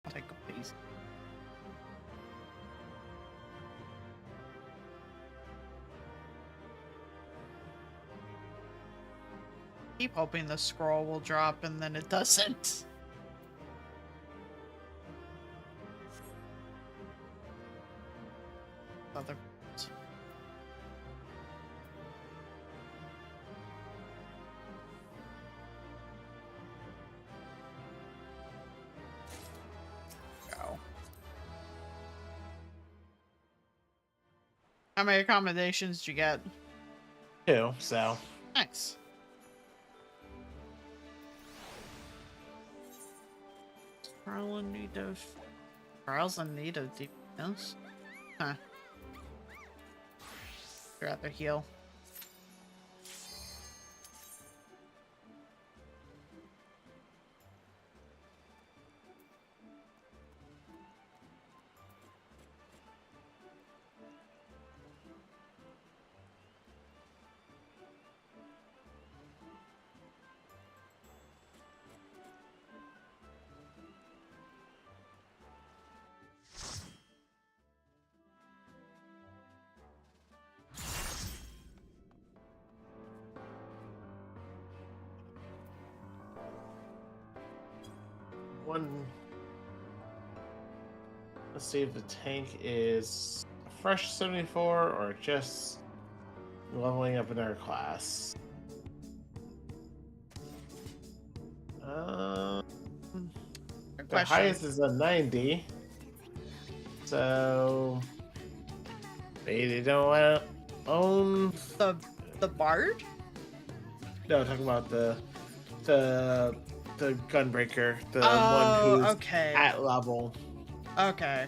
I'll take a piece. Keep hoping the scroll will drop and then it doesn't. Other. Go. How many accommodations did you get? 2, so. Nice. Trials in need of defense? Huh. You're at the heal. Let's see if the tank is a fresh 74 or just leveling up another class. The highest is a 90. So maybe they don't want to own the bard? No, talking about the gunbreaker, the one who's okay. at level. Okay.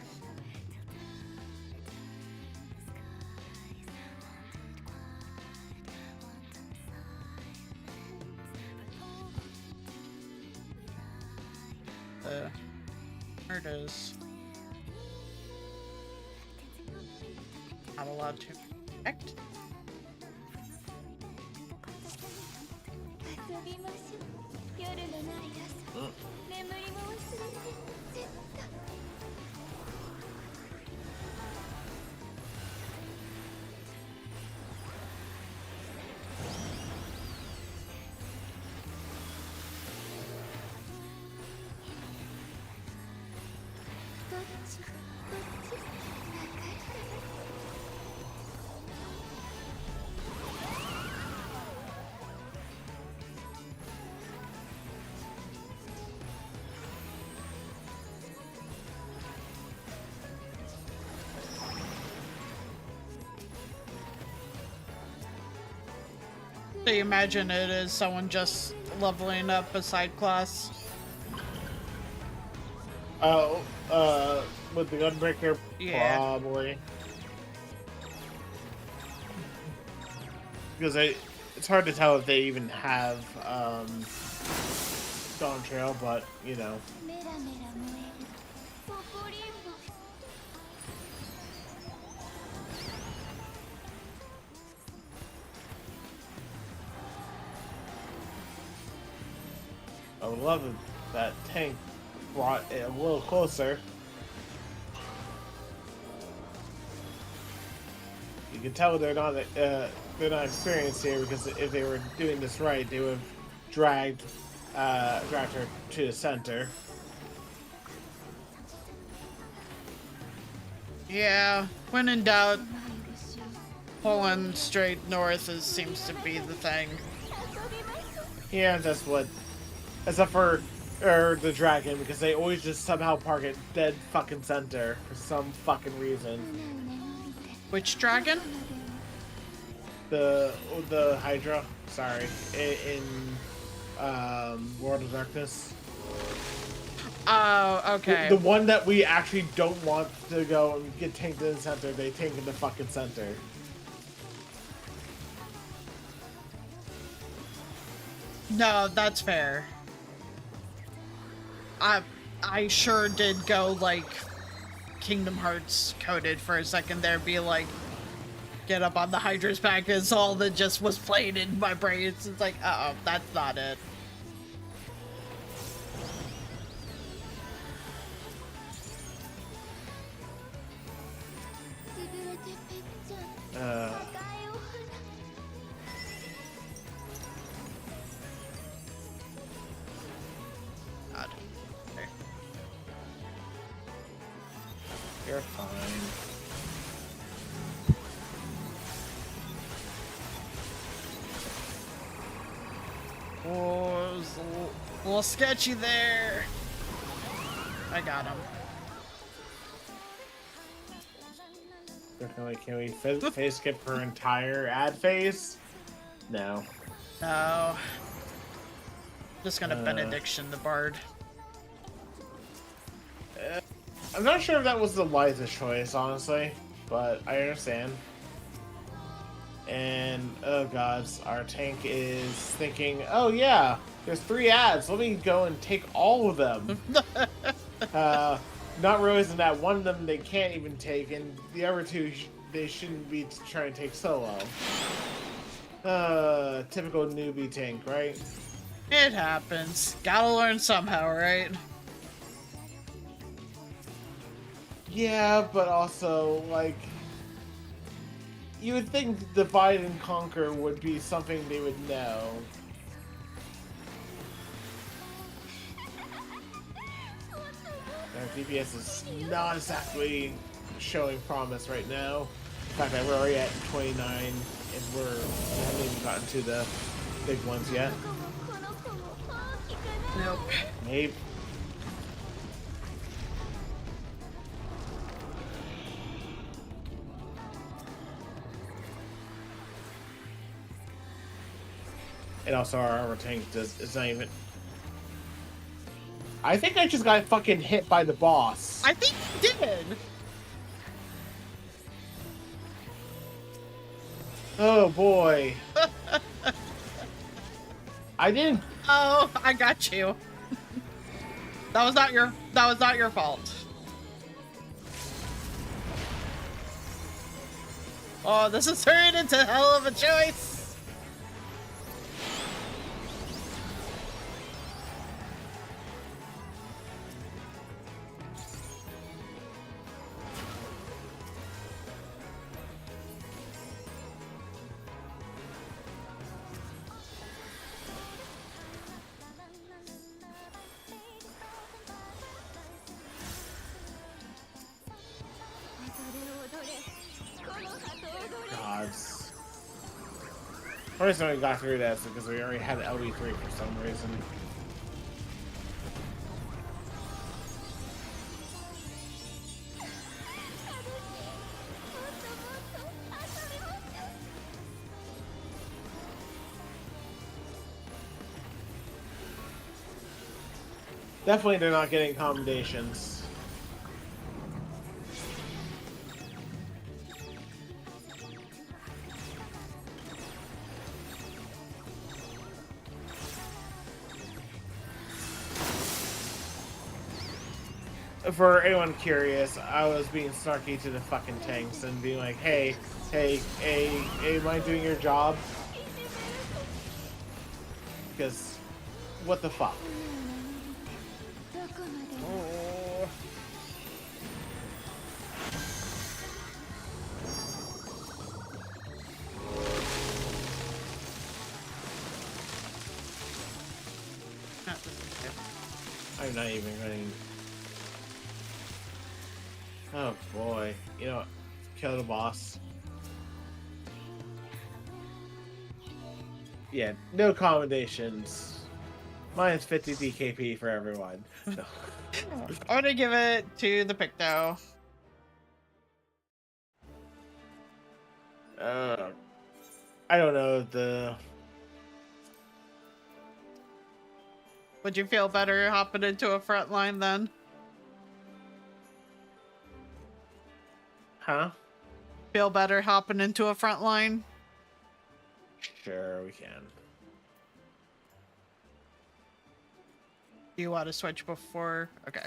There it is. Not allowed to connect. 遊びましょう。夜のない朝、眠りも忘れて絶対。どっちどっちわかるかな。 So you imagine it is someone just leveling up a side class? Oh, with the Gunbreaker, Yeah. probably. Because it's hard to tell if they even have Dawn Trail, but you know. メラメラ燃えるポポリンボ。 I would love if that tank brought it a little closer. You can tell they're not experienced here, because if they were doing this right, they would have dragged her to the center. Yeah, when in doubt, pulling straight north seems to be the thing. Yeah, that's what. Except for the dragon, because they always just somehow park it dead fucking center for some fucking reason. Which dragon? The Hydra, sorry, in World of Darkness. Oh, okay. The one that we actually don't want to go and get tanked in the center, they tank in the fucking center. No, that's fair. I sure did go like Kingdom Hearts coded for a second there, be like, get up on the Hydra's back, is all that just was playing in my brain. It's like, uh-oh, that's not it. God. Okay. You're fine. Oh, it was a little sketchy there. I got him. Definitely, can we face skip her entire ad phase? No. No. Just gonna benediction the bard. I'm not sure if that was the wisest choice, honestly, but I understand. And, oh gods, our tank is thinking, oh yeah, there's 3 ads, let me go and take all of them. Not realizing that one of them they can't even take, and the other 2 they shouldn't be trying to take solo. Typical newbie tank, right? It happens. Gotta learn somehow, right? Yeah, but also, like, you would think divide and conquer would be something they would know. Our DPS is not exactly showing promise right now. In fact, we're already at 29, and we haven't even gotten to the big ones yet. Nope. Maybe. And also our armor tank it's not even... I think I just got fucking hit by the boss. I think you did. Oh boy. I didn't... Oh, I got you. That was not your fault. Oh, this is turning into a hell of a choice. Gods. The reason we got through this is because we already had LB3 for some reason. Definitely they're not getting commendations. For anyone curious, I was being snarky to the fucking tanks and being like, hey, am I doing your job? Because, what the fuck? Oh. I'm not even running. Oh boy, you know what? Kill the boss. Yeah, no commendations. Mine's 50 DKP for everyone. No. I'm gonna give it to the Picto. I don't know, Would you feel better hopping into a front line then? Huh? Feel better hopping into a front line? Sure, we can. Do you want to switch before? Okay.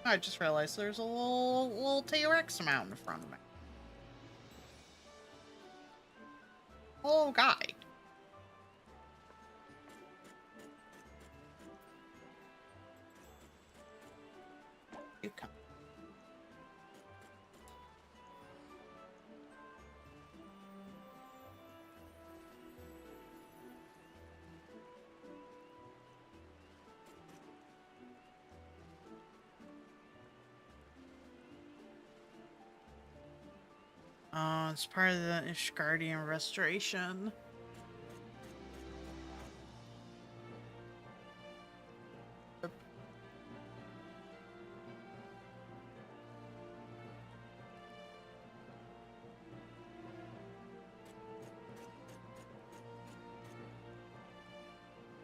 I just realized there's a little T-Rex mountain in front of me. Oh, guy. You come. Oh, it's part of the Ishgardian restoration.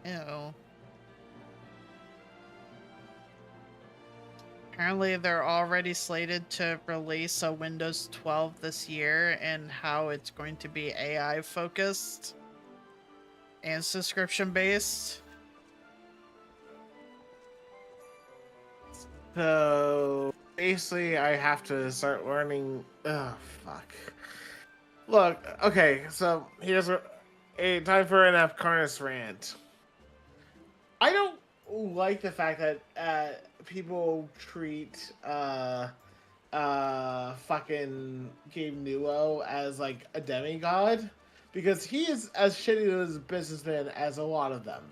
Ew. Apparently, they're already slated to release a Windows 12 this year, and how it's going to be AI focused and subscription based. So basically, I have to start learning. Oh fuck! Look, okay. So here's a time for an Afkarnis rant. I don't like the fact that people treat fucking Gabe Newell as like a demigod, because he is as shitty as a businessman as a lot of them.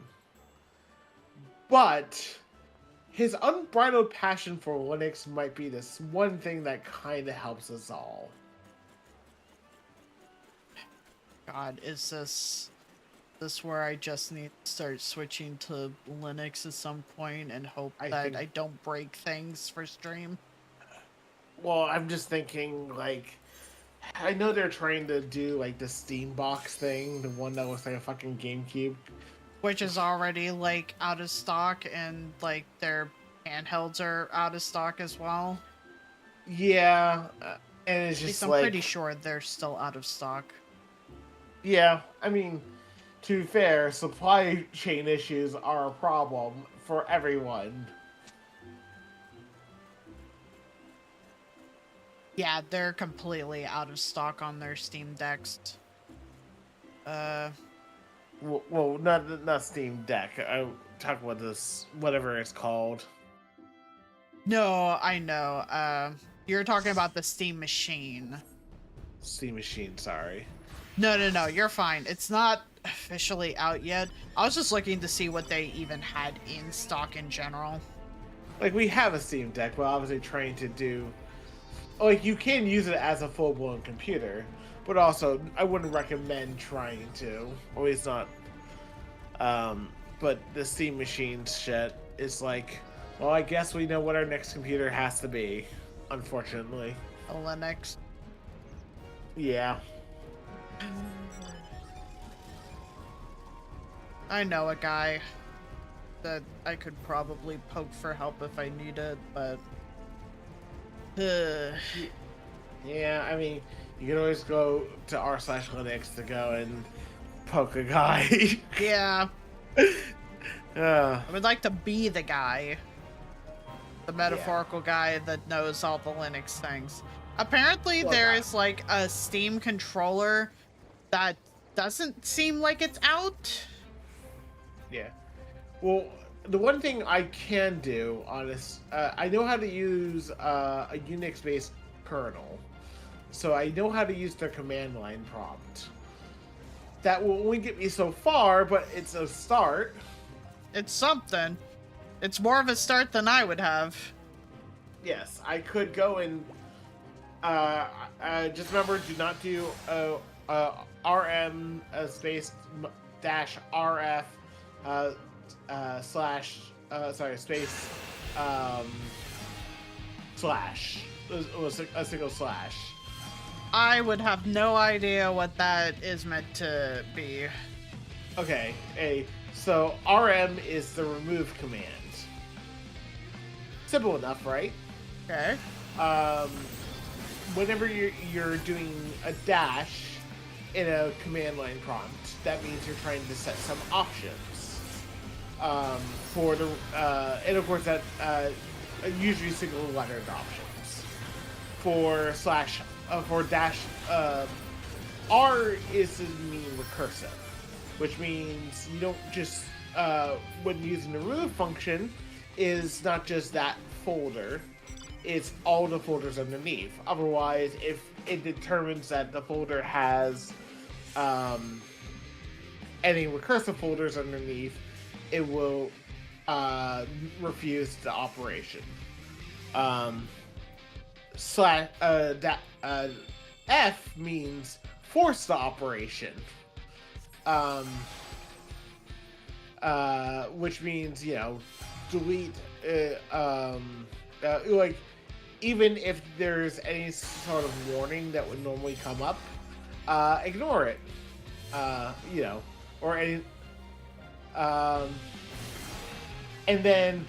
But his unbridled passion for Linux might be this one thing that kind of helps us all. God, is this where I just need to start switching to Linux at some point and hope that I don't break things for stream? Well, I'm just thinking, like, I know they're trying to do like the Steam Box thing, the one that looks like a fucking GameCube. Which is already, like, out of stock, and, like, their handhelds are out of stock as well. Yeah, and it's just I'm like... pretty sure they're still out of stock. Yeah, I mean, to be fair, supply chain issues are a problem for everyone. Yeah, they're completely out of stock on their Steam Decks. Well, not Steam Deck. I talk about this, whatever it's called. No, I know. You're talking about the Steam Machine. Steam Machine, sorry. No, you're fine. It's not officially out yet. I was just looking to see what they even had in stock in general. Like, we have a Steam Deck, but obviously trying to do... Like, you can use it as a full-blown computer, but also, I wouldn't recommend trying to. Or it's not... but the Steam Machine shit is like... Well, I guess we know what our next computer has to be, unfortunately. A Linux. Yeah. I know a guy that I could probably poke for help if I needed, but... Yeah, I mean, you can always go to r/Linux to go and poke a guy. Yeah. I would like to be the guy. The metaphorical guy that knows all the Linux things. Apparently there is like a Steam controller that doesn't seem like it's out. Yeah. Well, the one thing I can do, I know how to use a Unix-based kernel. So I know how to use their command line prompt. That will only get me so far, but it's a start. It's something. It's more of a start than I would have. Yes, I could go and just remember, do not do rm space dash rf slash space slash. It was a single slash. I would have no idea what that is meant to be. Okay, so rm is the remove command. Simple enough, right? Okay. Whenever you're doing a dash in a command line prompt, that means you're trying to set some options for the and of course that usually single lettered options for slash for dash R is to mean recursive, which means you don't just when using the remove function is not just that folder, it's all the folders underneath. Otherwise, if it determines that the folder has any recursive folders underneath, it will refuse the operation. F means force the operation. Which means, delete, like, even if there's any sort of warning that would normally come up, ignore it, or any, and then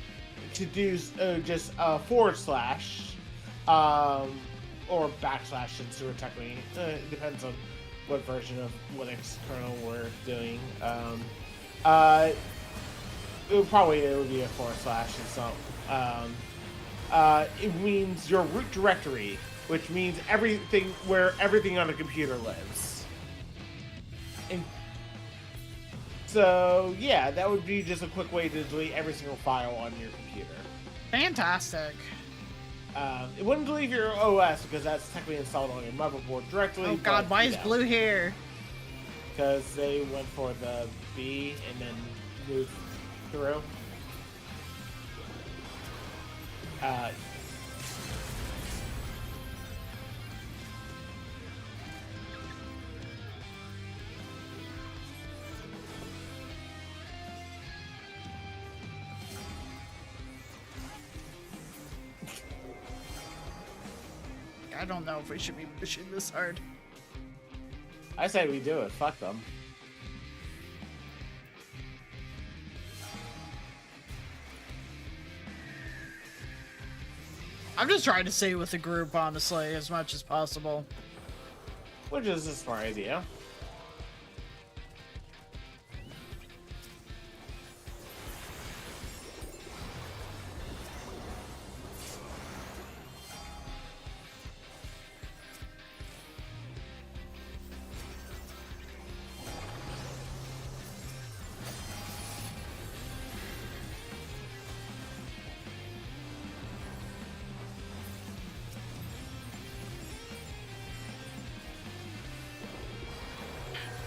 to do just forward slash or backslash into technically. It depends on what version of Linux kernel we're doing. It would be a forward slash and so. It means your root directory, which means everything where everything on the computer lives. And so yeah, that would be just a quick way to delete every single file on your computer. Fantastic. It wouldn't delete your OS because that's technically installed on your motherboard directly. Oh god, why is Blue here? Because they went for the B and then moved through. I don't know if we should be pushing this hard. I say we do it. Fuck them. I'm just trying to stay with the group, honestly, as much as possible. Which is a smart idea.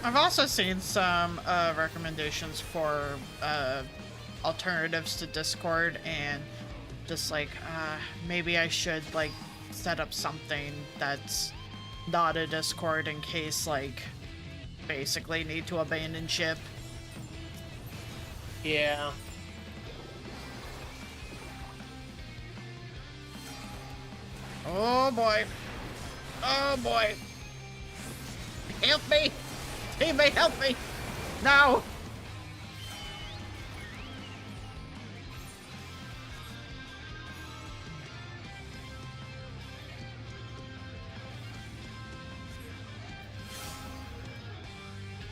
I've also seen some recommendations for alternatives to Discord, and just like maybe I should like set up something that's not a Discord in case like basically need to abandon ship. Yeah. Oh boy. Oh boy. Help me! Teammate, help me! No!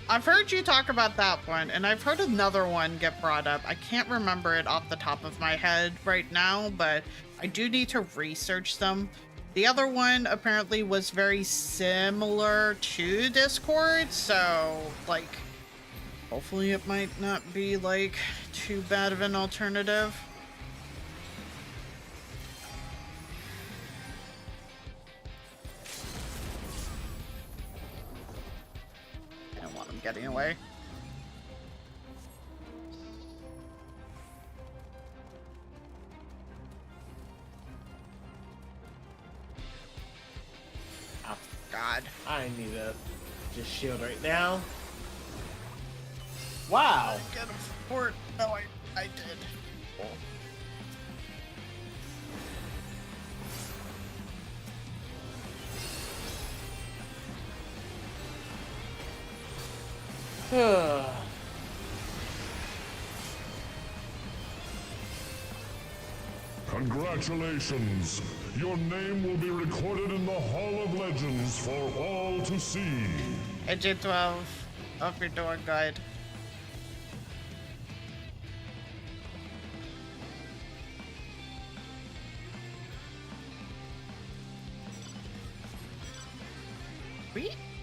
I've heard you talk about that one, and I've heard another one get brought up. I can't remember it off the top of my head right now, but I do need to research them. The other one apparently was very similar to Discord, so, like, hopefully it might not be, like, too bad of an alternative. I don't want him getting away. God. I need to just shield right now. Wow. Get him support. No, I did. Congratulations! Your name will be recorded in the Hall of Legends for all to see. FFXIV, up your door, guide.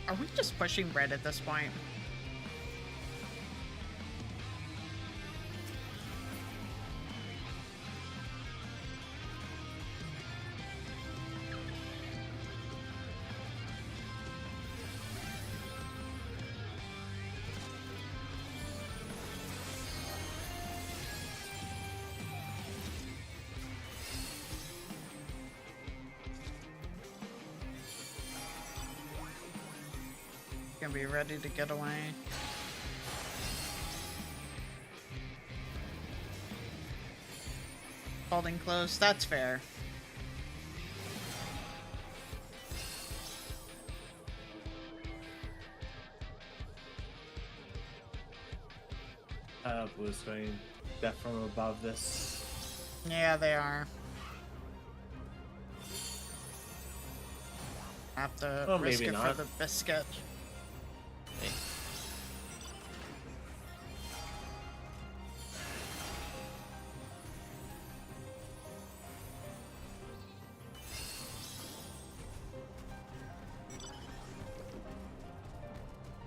Are we just pushing red at this point? Gonna be ready to get away. Holding close, that's fair. Blue screen. Death from above this. Yeah, they are. Have to Well, risk maybe it not. for the biscuit.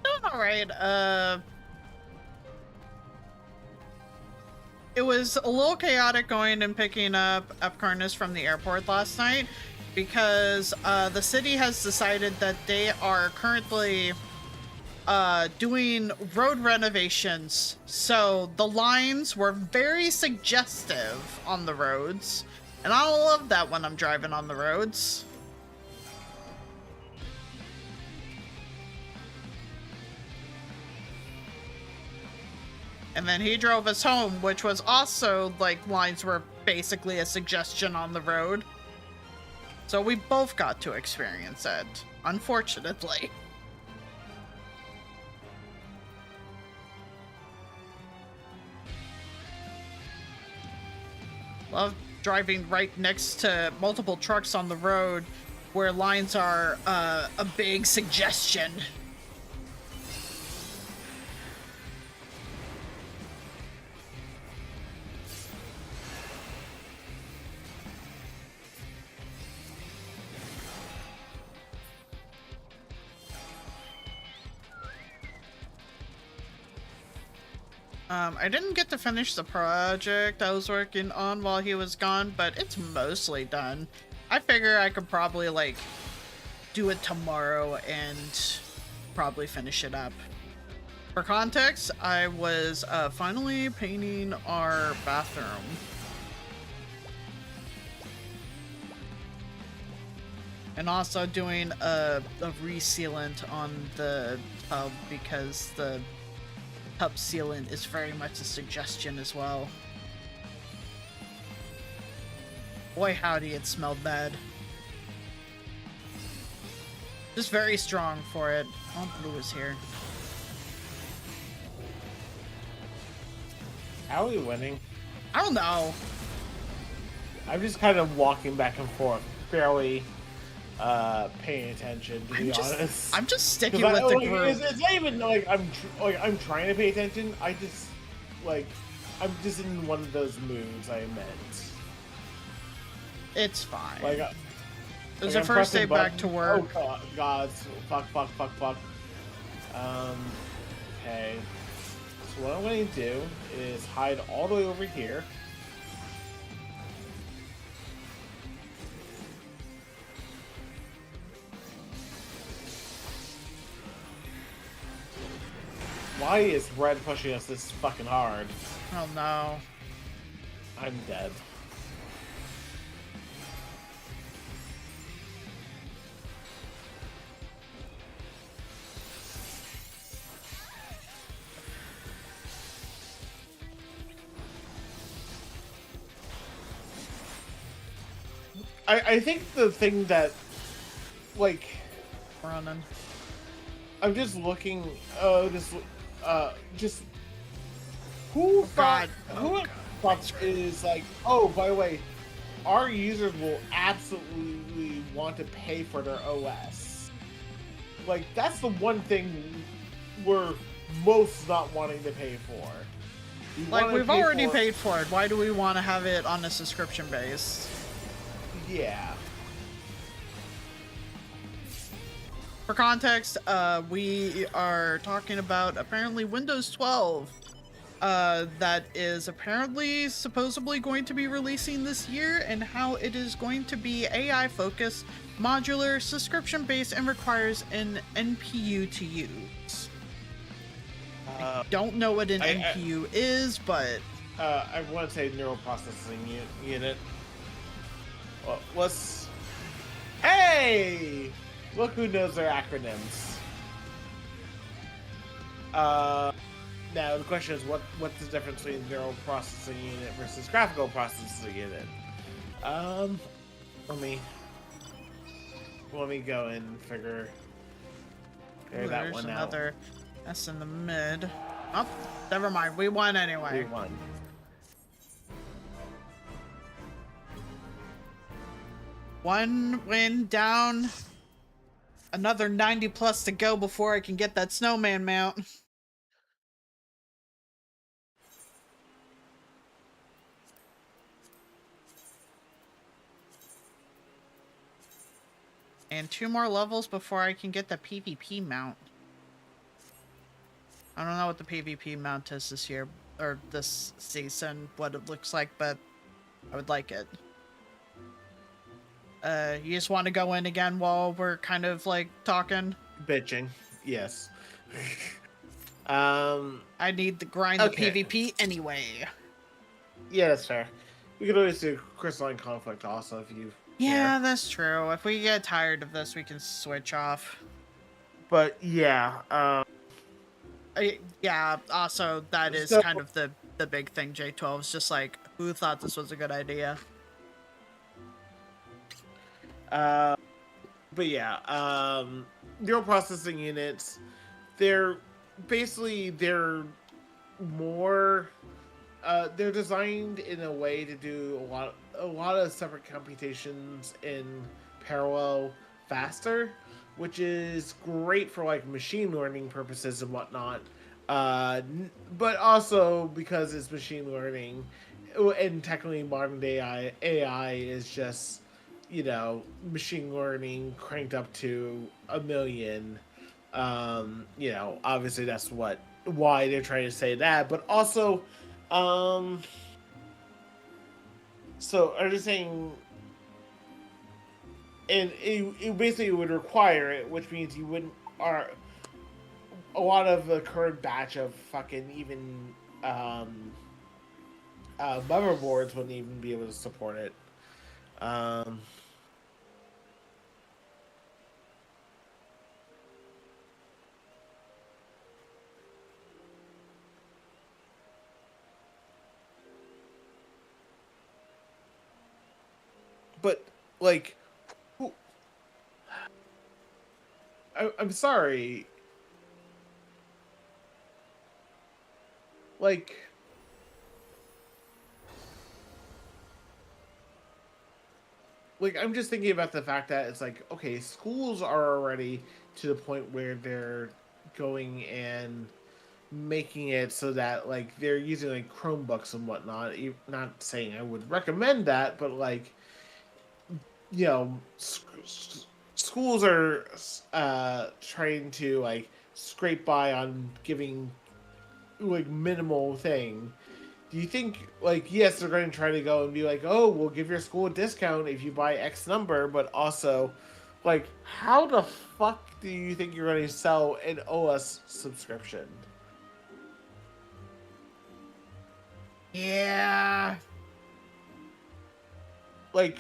Doing all right. It was a little chaotic going and picking up Epcarnus from the airport last night because the city has decided that they are currently doing road renovations. So the lines were very suggestive on the roads, and I love that when I'm driving on the roads. And then he drove us home, which was also, like, lines were basically a suggestion on the road. So we both got to experience it, unfortunately. Love driving right next to multiple trucks on the road where lines are a big suggestion. I didn't get to finish the project I was working on while he was gone, but it's mostly done. I figure I could probably, like, do it tomorrow and probably finish it up. For context, I was finally painting our bathroom. And also doing a resealant on the tub because the tub sealant is very much a suggestion as well. Boy howdy, it smelled bad. Just very strong for it. Oh, Blue is here. How are we winning? I don't know. I'm just kind of walking back and forth, barely paying attention, to be honest. I'm just sticking 'Cause with the like, group. it's not even like I'm trying to pay attention. I just I'm just in one of those moods I meant. It's fine. Like, it was like the I'm first day pressing back to buttons. work. Oh God! Fuck. Okay. So what I'm going to do is hide all the way over here. Why is red pushing us this fucking hard? Oh no. I'm dead. I think the thing that, like, Running. I'm just looking, just who God. who is like, oh, by the way, our users will absolutely want to pay for their OS. Like, that's the one thing we're most not wanting to pay for. Like, we've already paid for it. Why do we want to have it on a subscription base? Yeah. For context, we are talking about apparently Windows 12 that is apparently supposedly going to be releasing this year, and how it is going to be AI focused, modular, subscription based, and requires an NPU to use. I don't know what an NPU is, but I want to say neural processing unit. Well, let's. Hey! Look who knows their acronyms. Now the question is, what's the difference between neural processing unit versus graphical processing unit? Let me go and figure that there's one out. another S in the mid. Oh, never mind. We won anyway. We won. One win down. Another 90 plus to go before I can get that snowman mount. And 2 more levels before I can get the PvP mount. I don't know what the PvP mount is this year, or this season, what it looks like, but I would like it. You just want to go in again while we're kind of, like, talking? Bitching, yes. I need to grind Okay. the PvP anyway. Yeah, that's fair. We could always do Crystalline Conflict also if you Yeah, care. that's true. If we get tired of this, we can switch off. But yeah, Yeah, also, that is So- kind of the big thing, J12. It's just like, who thought this was a good idea? but yeah, neural processing units, they're more, they're designed in a way to do a lot of separate computations in parallel faster, which is great for like machine learning purposes and whatnot. But also because it's machine learning, and technically modern day AI is just, you know, machine learning cranked up to 1,000,000. You know, obviously that's why they're trying to say that, but also, so are you saying, and it basically would require it, which means you wouldn't are a lot of the current batch of fucking even motherboards wouldn't even be able to support it. But like, I'm sorry. Like, I'm just thinking about the fact that it's like, okay, schools are already to the point where they're going and making it so that like they're using like Chromebooks and whatnot. Not saying I would recommend that, but like, you know, schools are trying to like scrape by on giving like minimal thing. Do you think, like, yes, they're going to try to go and be like, oh, we'll give your school a discount if you buy X number, but also, like, how the fuck do you think you're going to sell an OS subscription? Yeah. Like,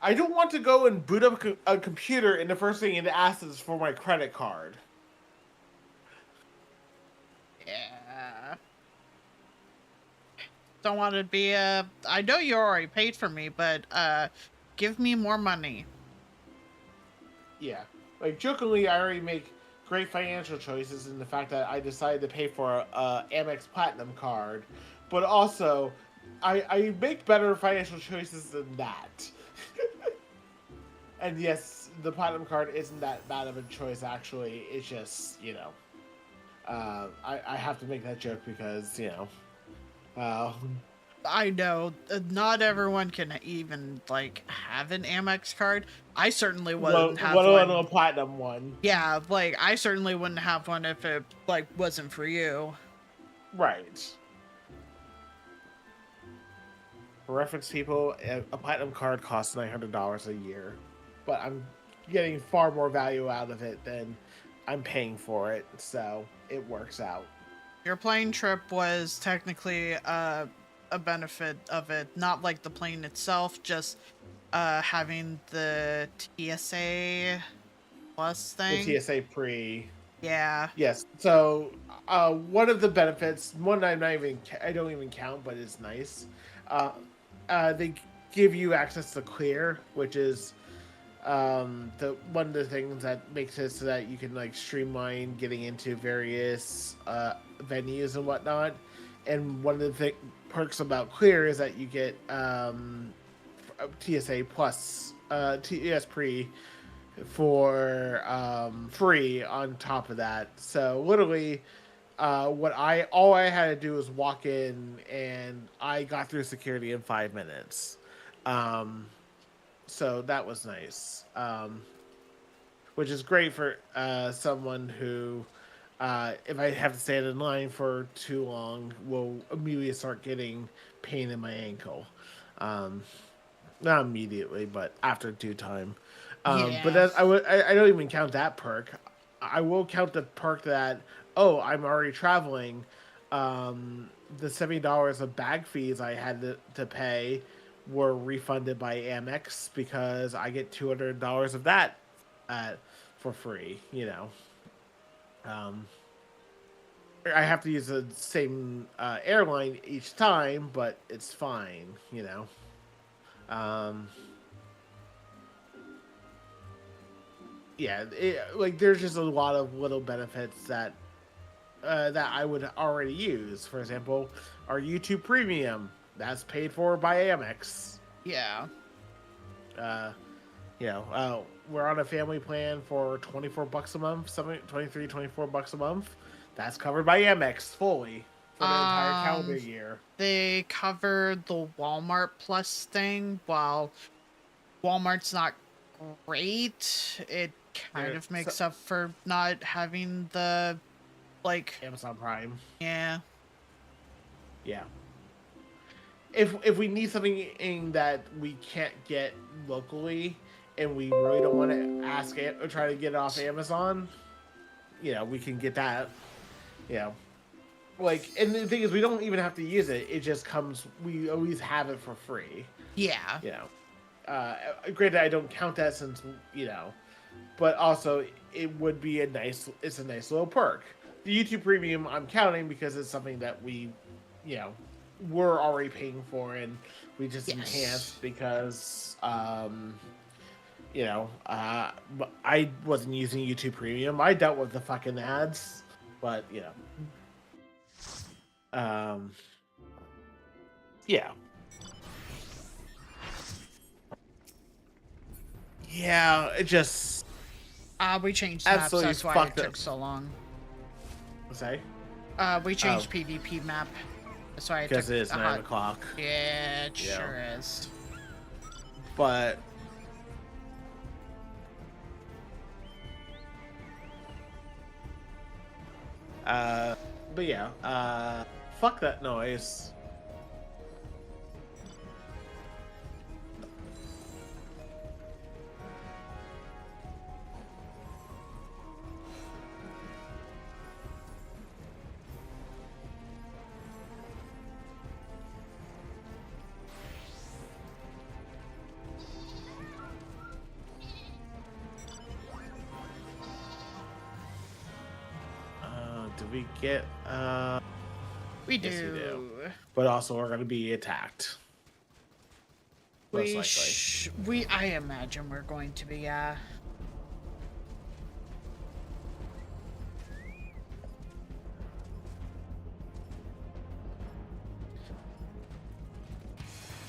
I don't want to go and boot up a computer and the first thing it asks is for my credit card. Yeah. Don't want to be a... I know you already paid for me, but give me more money. Yeah. Like, jokingly, I already make great financial choices in the fact that I decided to pay for a Amex Platinum card, but also, I make better financial choices than that. And yes, the Platinum card isn't that bad of a choice, actually. It's just, you know, I have to make that joke because, you know, I know, not everyone can even, like, have an Amex card. I certainly wouldn't have let one. alone a Platinum one. Yeah, like, I certainly wouldn't have one if it, like, wasn't for you. Right. For reference, people, a Platinum card costs $900 a year, but I'm getting far more value out of it than I'm paying for it, so it works out. Your plane trip was technically a benefit of it, not like the plane itself, just having the TSA plus thing. The TSA pre. Yeah. Yes. So one of the benefits, one I don't even count, but it's nice. They give you access to Clear, which is the one of the things that makes it so that you can like streamline getting into various venues and whatnot. And one of the perks about Clear is that you get TSA plus TS Pre for free on top of that. So literally, all I had to do was walk in, and I got through security in 5 minutes. So that was nice. Which is great for someone who, if I have to stand in line for too long, will immediately start getting pain in my ankle. Not immediately, but after due time. But Yeah. I don't even count that perk. I will count the perk that, I'm already traveling. The $70 of bag fees I had to pay were refunded by Amex because I get $200 of that for free. I have to use the same airline each time, but it's fine. Yeah, there's just a lot of little benefits that I would already use. For example, our YouTube Premium, that's paid for by Amex. Yeah. We're on a family plan for $24 a month, 23, $24 a month. That's covered by Amex fully for the entire calendar year. They covered the Walmart Plus thing. While Walmart's not great, it kind of makes up for not having the, Amazon Prime. Yeah. Yeah. If we need something that we can't get locally, and we really don't want to ask it or try to get it off Amazon, we can get that. And the thing is, we don't even have to use it. It just comes. We always have it for free. Yeah. Granted, I don't count that since but also it would be it's a nice little perk. The YouTube Premium I'm counting because it's something that we, we're already paying for, and we just enhanced because I wasn't using YouTube Premium. I dealt with the fucking ads, but it just We changed maps, absolutely that's why it fucked took up. so long. Say? We changed PvP map. That's why it took Because it is 9 o'clock. Yeah, it sure is. But fuck that noise. Do we get We yes, do. But also we're gonna be attacked. Most likely. I imagine we're going to be,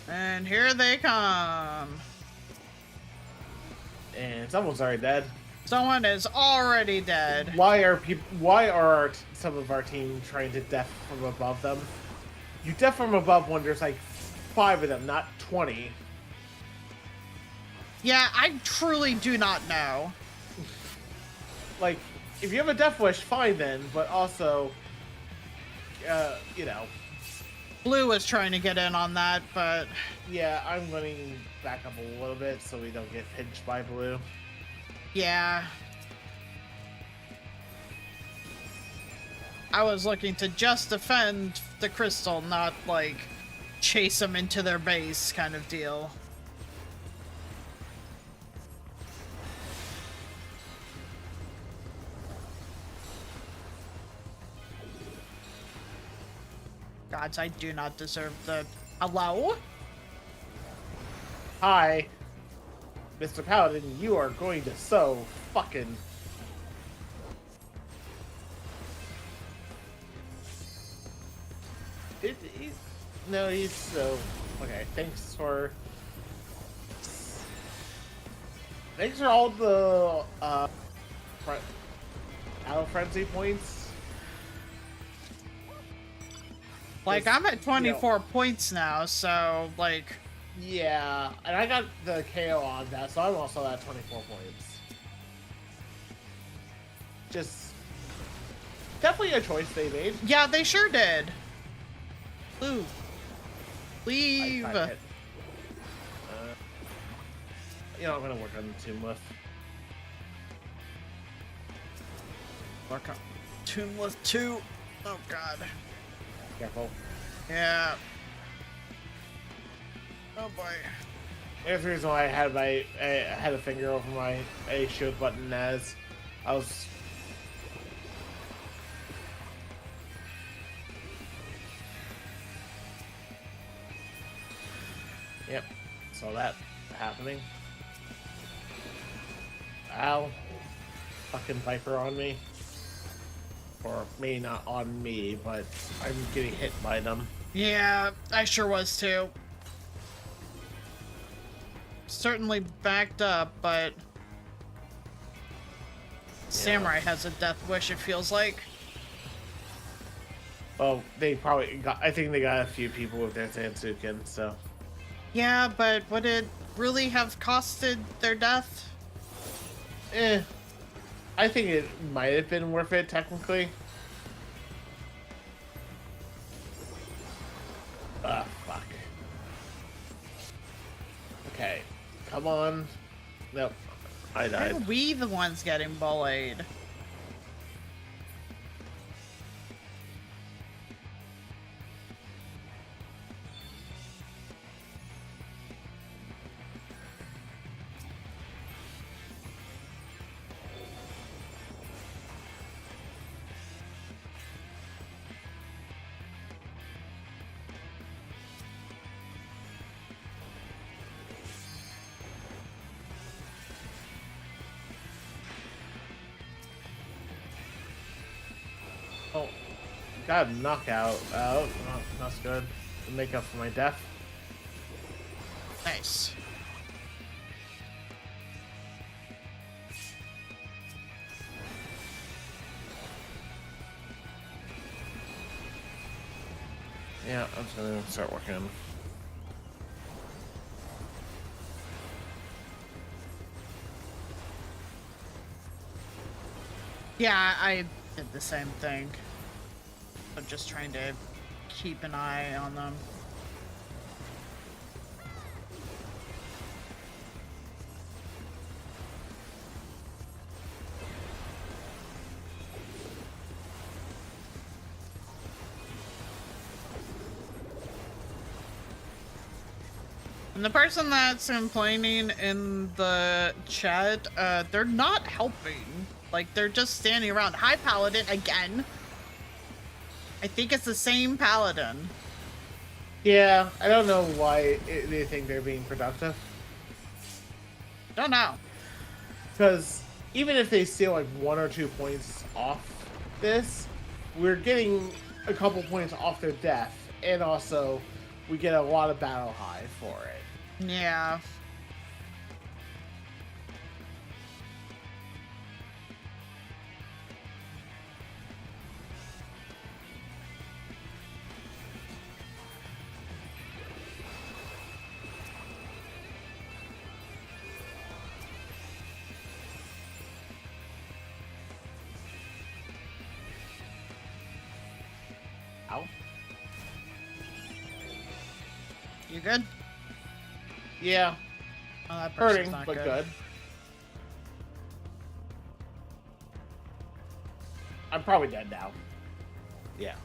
And here they come. And someone's already dead. Someone is already dead. Why are some of our team trying to death from above them? You death from above when there's 5 of them, not 20. Yeah, I truly do not know. If you have a death wish, fine then, but also, Blue was trying to get in on that, but... Yeah, I'm running back up a little bit so we don't get pinched by Blue. Yeah. I was looking to just defend the crystal, not, chase them into their base kind of deal. Gods, I do not deserve the... Hello? Hi, Mr. Paladin, you are going to so fucking... No, he's so okay. Thanks for all the Battle Frenzy points. Like, Just, I'm at 24 points now, so, like... Yeah, and I got the KO on that, so I'm also at 24 points. Just definitely a choice they made. Yeah, they sure did. Blue. Leave. I hit. You know, I'm gonna work on the Tomb Lift. Work on Toonless 2. Oh, God. Careful. Yeah. Oh, boy. There's the reason why I had a finger over my shield button as I was. Yep, saw that happening. Ow. Fucking Viper on me. Or maybe not on me, but I'm getting hit by them. Yeah, I sure was too. Certainly backed up, but Samurai has a death wish, it feels like. Well, they probably got, I think they got a few people with their Zansuken, so. Yeah, but would it really have costed their death? I think it might have been worth it, technically. Ah, fuck. Okay. Come on. Nope. I Why died. are we the ones getting bullied? Oh. Got a knockout. Oh, that's good. To make up for my death. Nice. Yeah, I'm just gonna start working on. Yeah, I did the same thing. I'm just trying to keep an eye on them. And the person that's complaining in the chat, they're not helping. Like, they're just standing around. Hi, Paladin, again. I think it's the same Paladin. Yeah, I don't know why they think they're being productive. Don't know. Because even if they steal like 1 or 2 points off this, we're getting a couple points off their death, and also we get a lot of battle high for it. Yeah. Ow. You good? Yeah, Oh, that person's hurting, not but good. I'm probably dead now. Yeah.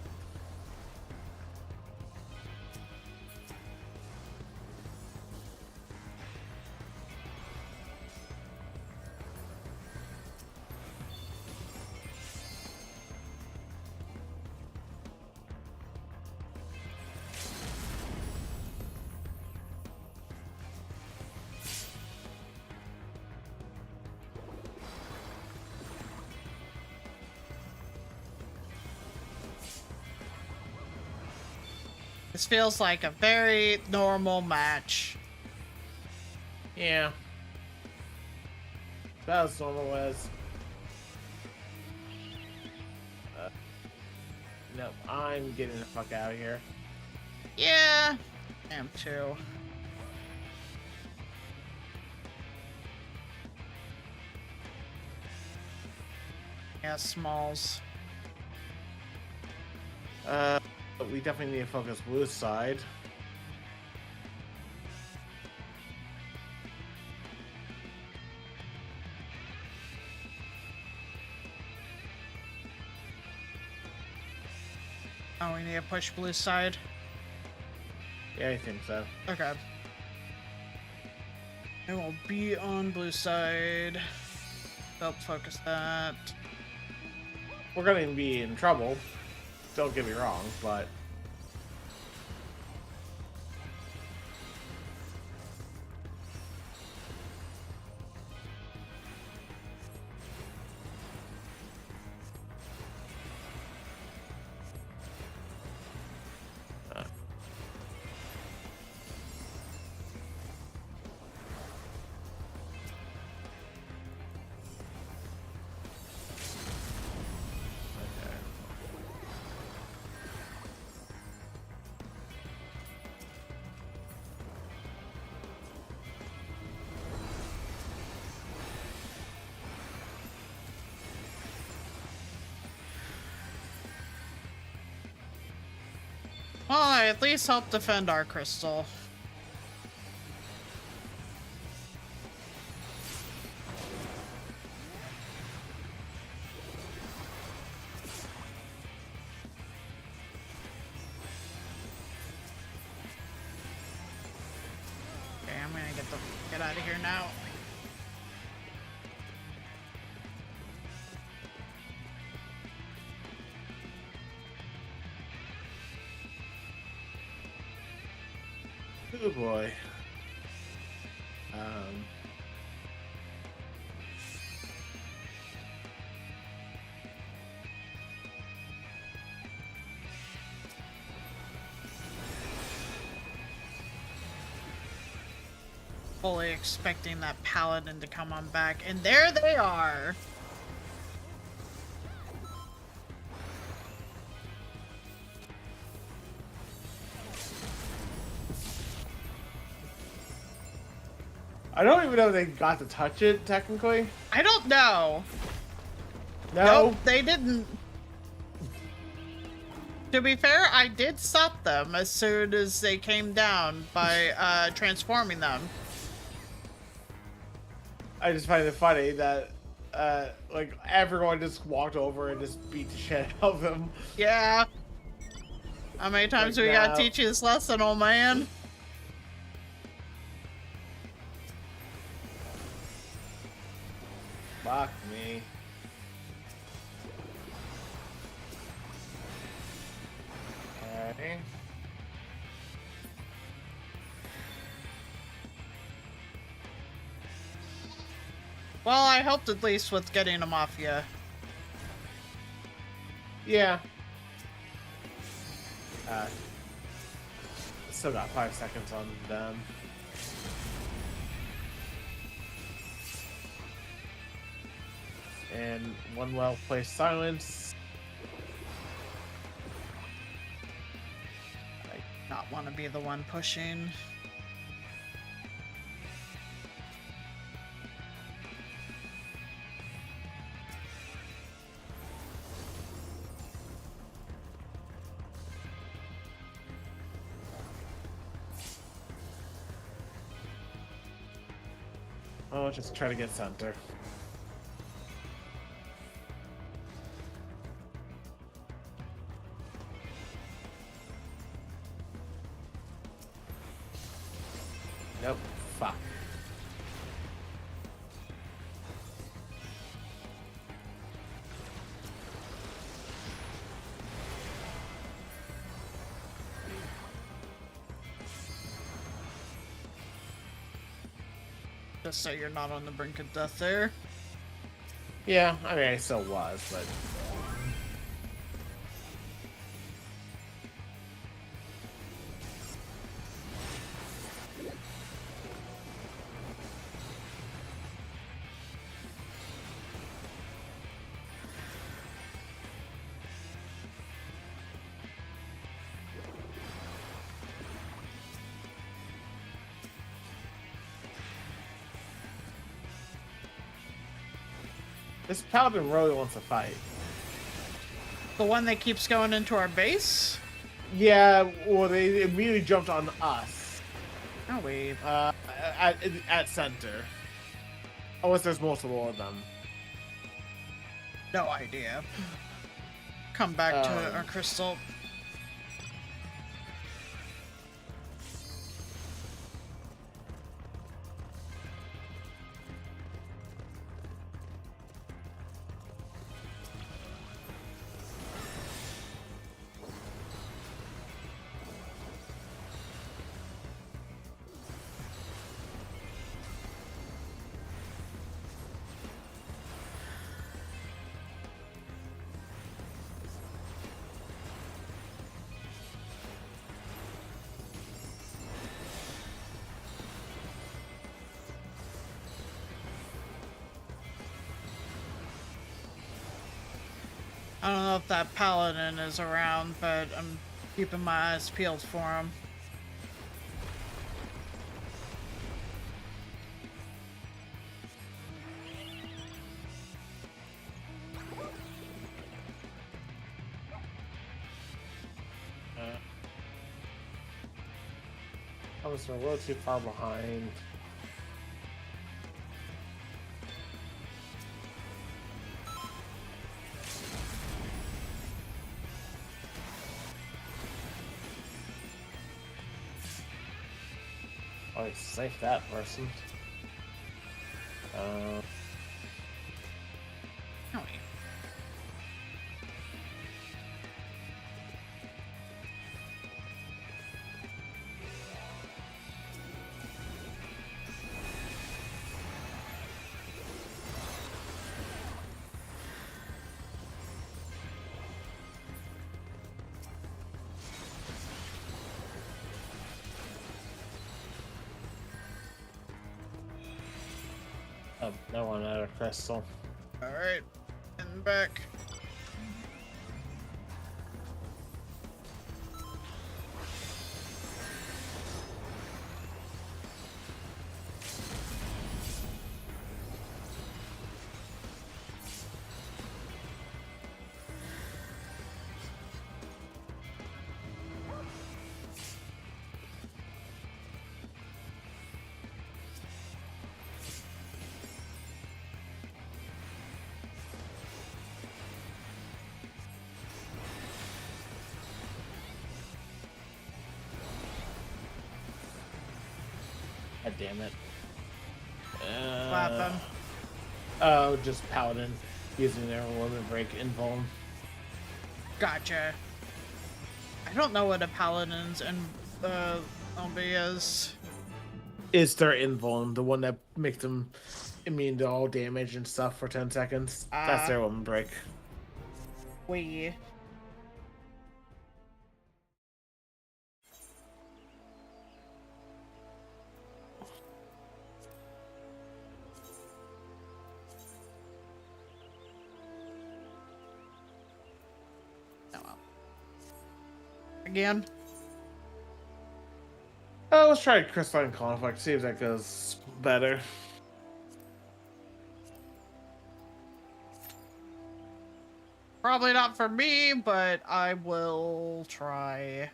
This feels like a very normal match. Yeah. That was normal as. No, I'm getting the fuck out of here. Yeah, I am too. Yeah, Smalls. We definitely need to focus Blue's side. Oh, we need to push Blue's side. Yeah, I think so. Okay. It will be on Blue side. Help focus that. We're gonna be in trouble. Don't get me wrong, but Well, I at least help defend our crystal. Okay, I'm gonna get out of here now. oh boy. Fully expecting that paladin to come on back, and there they are. I don't even know if they got to touch it technically. I don't know. No. Nope, they didn't. To be fair, I did stop them as soon as they came down by transforming them. I just find it funny that like everyone just walked over and just beat the shit out of them. Yeah. How many times Like we gotta now. teach you this lesson, old man? Fuck me. Okay. Well, I helped at least with getting them off you. Yeah. Still got 5 seconds on them. And one well-placed silence. Not want to be the one pushing. Oh, just try to get center. Nope. Fuck. Just so you're not on the brink of death there. Yeah, I mean, I still was, but... This paladin really wants to fight. The one that keeps going into our base? Yeah, well, they immediately jumped on us. Oh, wait. At center. Unless there's multiple of them. No idea. Come back to our crystal. I don't know if that paladin is around, but I'm keeping my eyes peeled for him. I was a little too far behind. Oh, I saved that person. Oh, wait. Oh, no one at a crystal. Alright. And back. God damn it. Slap him. Oh, just paladin using their limit break invuln. Gotcha. I don't know what a paladin's and LB is. Is their invuln, the one that makes them immune to all damage and stuff for 10 seconds. That's their limit break. We. Oh well. Again? Oh, let's try Crystalline Conflict, see if that goes better. Probably not for me, but I will try.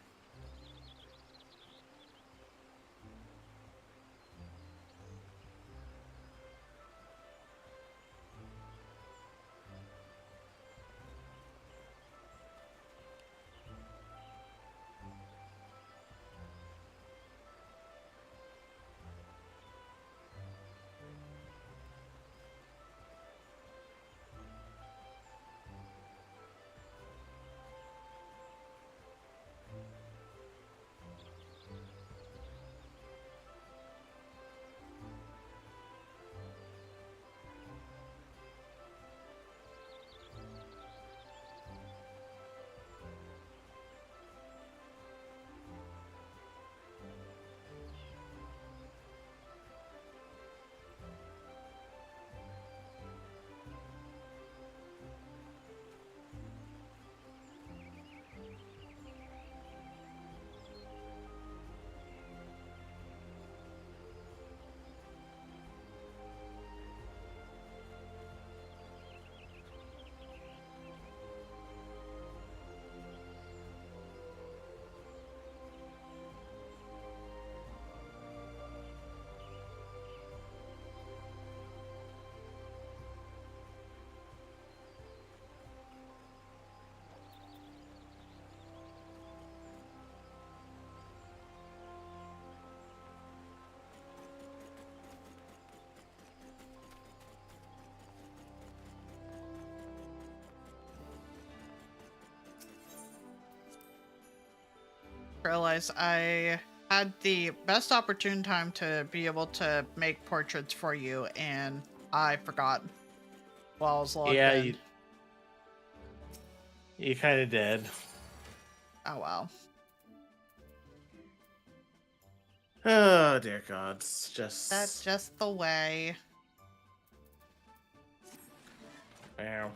realize I had the best opportune time to be able to make portraits for you, and I forgot while I was logged Yeah, in. you kind of did. Oh well. Oh dear gods, That's just just the way. wow.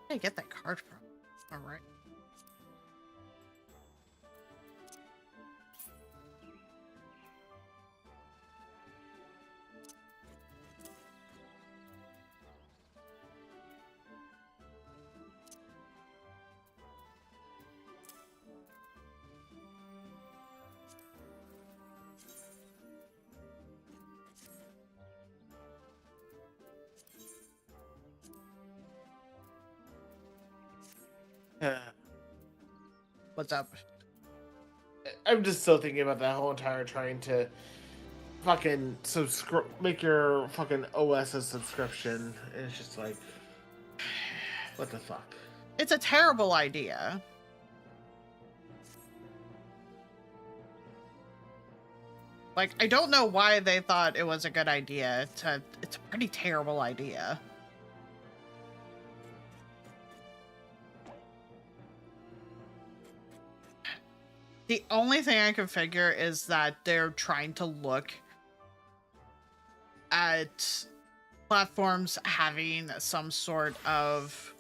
Where did I get that card from? All right. What's up? I'm just still thinking about that whole entire trying to fucking make your fucking OS a subscription. And it's just like, what the fuck? It's a terrible idea. Like, I don't know why they thought it was a good idea. It's a pretty terrible idea. The only thing I can figure is that they're trying to look at platforms having some sort of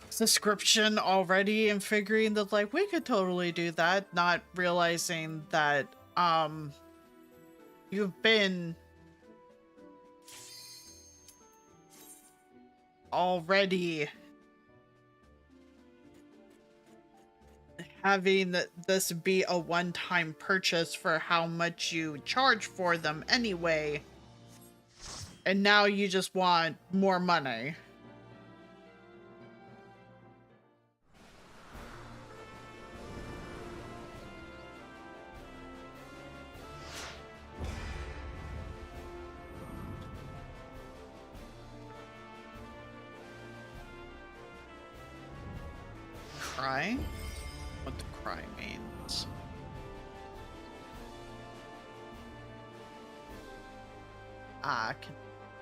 subscription already and figuring that, like, we could totally do that, not realizing that you've been already having this be a one-time purchase for how much you charge for them anyway, and now you just want more money. Cry? What the cry means.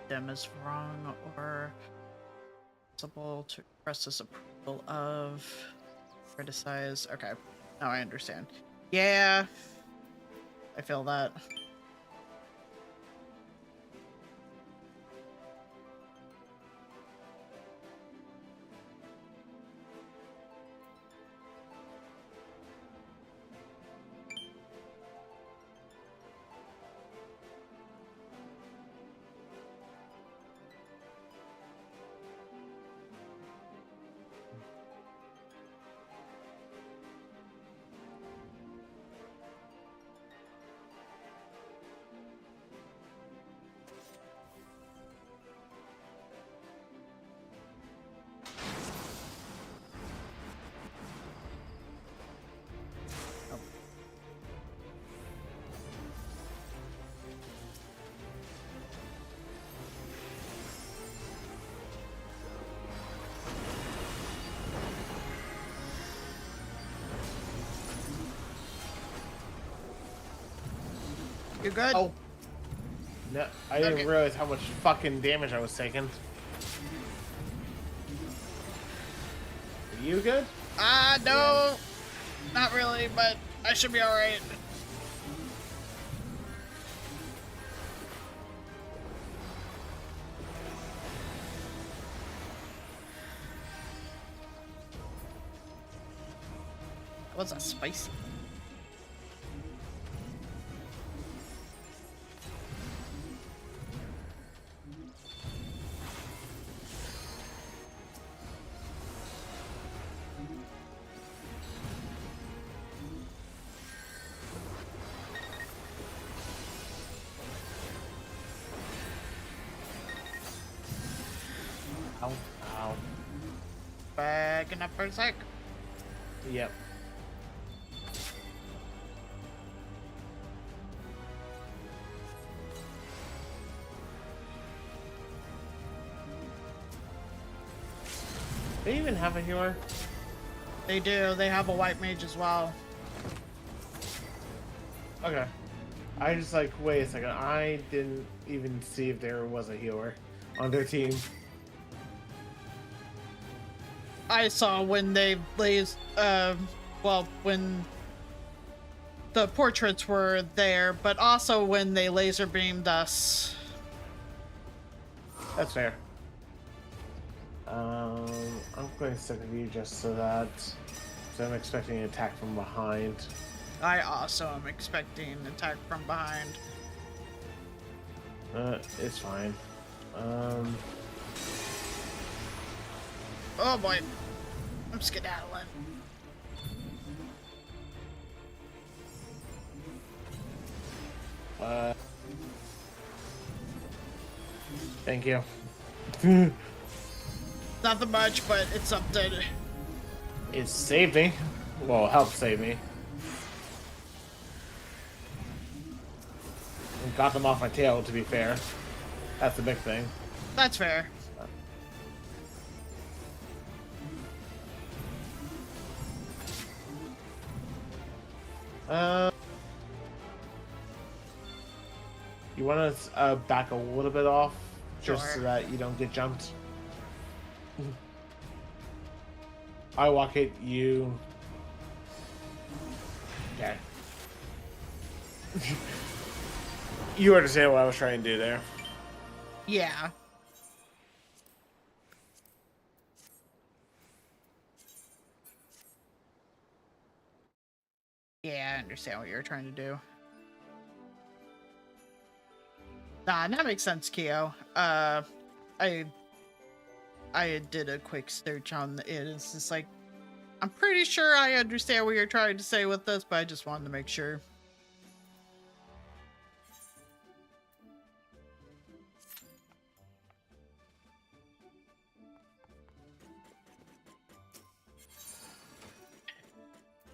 Condemn is wrong or possible to express disapproval of, criticize. Okay, now I understand. Yeah, I feel that. You good? Oh. No, I didn't Okay. realize how much fucking damage I was taking. Are you good? No, not really, but I should be alright. What's that spicy? Ow. Ow. backing up for a sec. Yep. They even have a healer? They do. They have a white mage as well. Okay. I just like, wait a second. I didn't even see if there was a healer on their team. I saw when they blazed, well, when the portraits were there, but also when they laser beamed us. That's fair. I'm going to stick with you just so that... So I'm expecting an attack from behind. I also am expecting an attack from behind. It's fine. Oh boy. I'm skedaddling. Thank you. Nothing much, but it's something. It saved me. Well, helped save me. And got them off my tail, to be fair. That's the big thing. That's fair. You want to back a little bit off, just Sure. so that you don't get jumped. I walk it, you. Okay. You understand what I was trying to do there. Yeah. Yeah, I understand what you're trying to do. Nah, that makes sense, Kyo. I did a quick search on it. It's just like, I'm pretty sure I understand what you're trying to say with this, but I just wanted to make sure.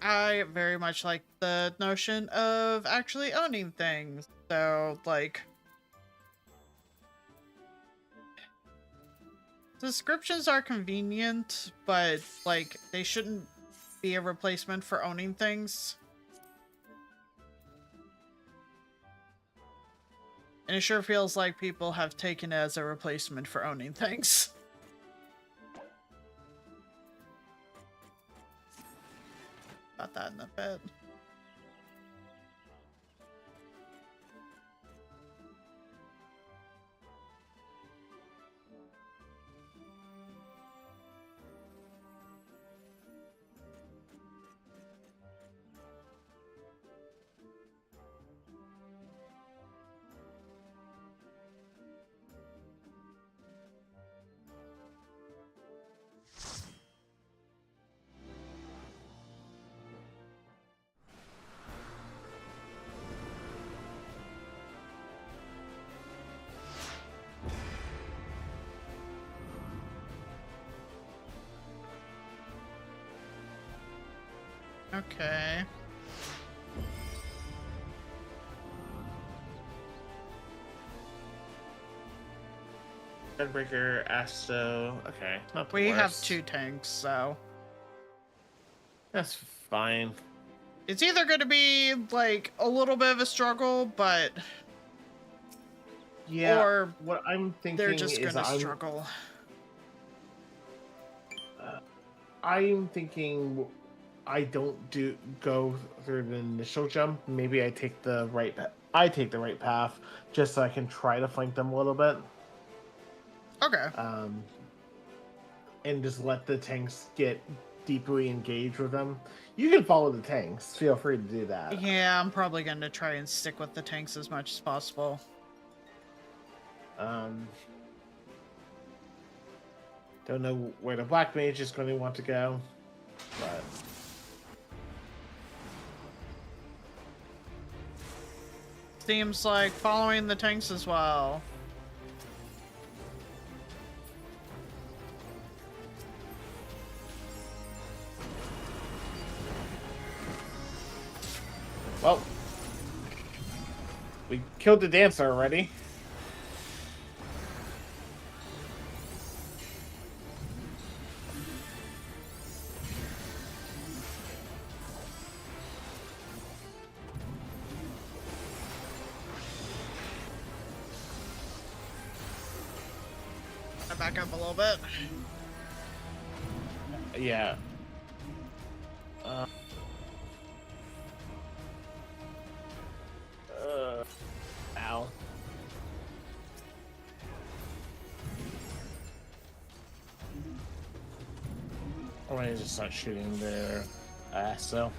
I very much like the notion of actually owning things. So, like, descriptions are convenient, but, like, they shouldn't be a replacement for owning things. And it sure feels like people have taken it as a replacement for owning things. About that in a bit. Okay. Gunbreaker, Asto. Okay, not the We have worst. 2 tanks, so That's fine. it's either going to be like a little bit of a struggle, but Yeah. or what I'm thinking they're just is going to struggle. I'm thinking I don't go through the initial jump. Maybe I take the right path just so I can try to flank them a little bit. Okay. And just let the tanks get deeply engaged with them. You can follow the tanks. Feel free to do that. Yeah, I'm probably going to try and stick with the tanks as much as possible. Don't know where the black mage is going to want to go, but Seems like following the tanks as well. Well, we killed the dancer already. I back up a little bit. Yeah. Ow. I'm gonna just start shooting their ass, so.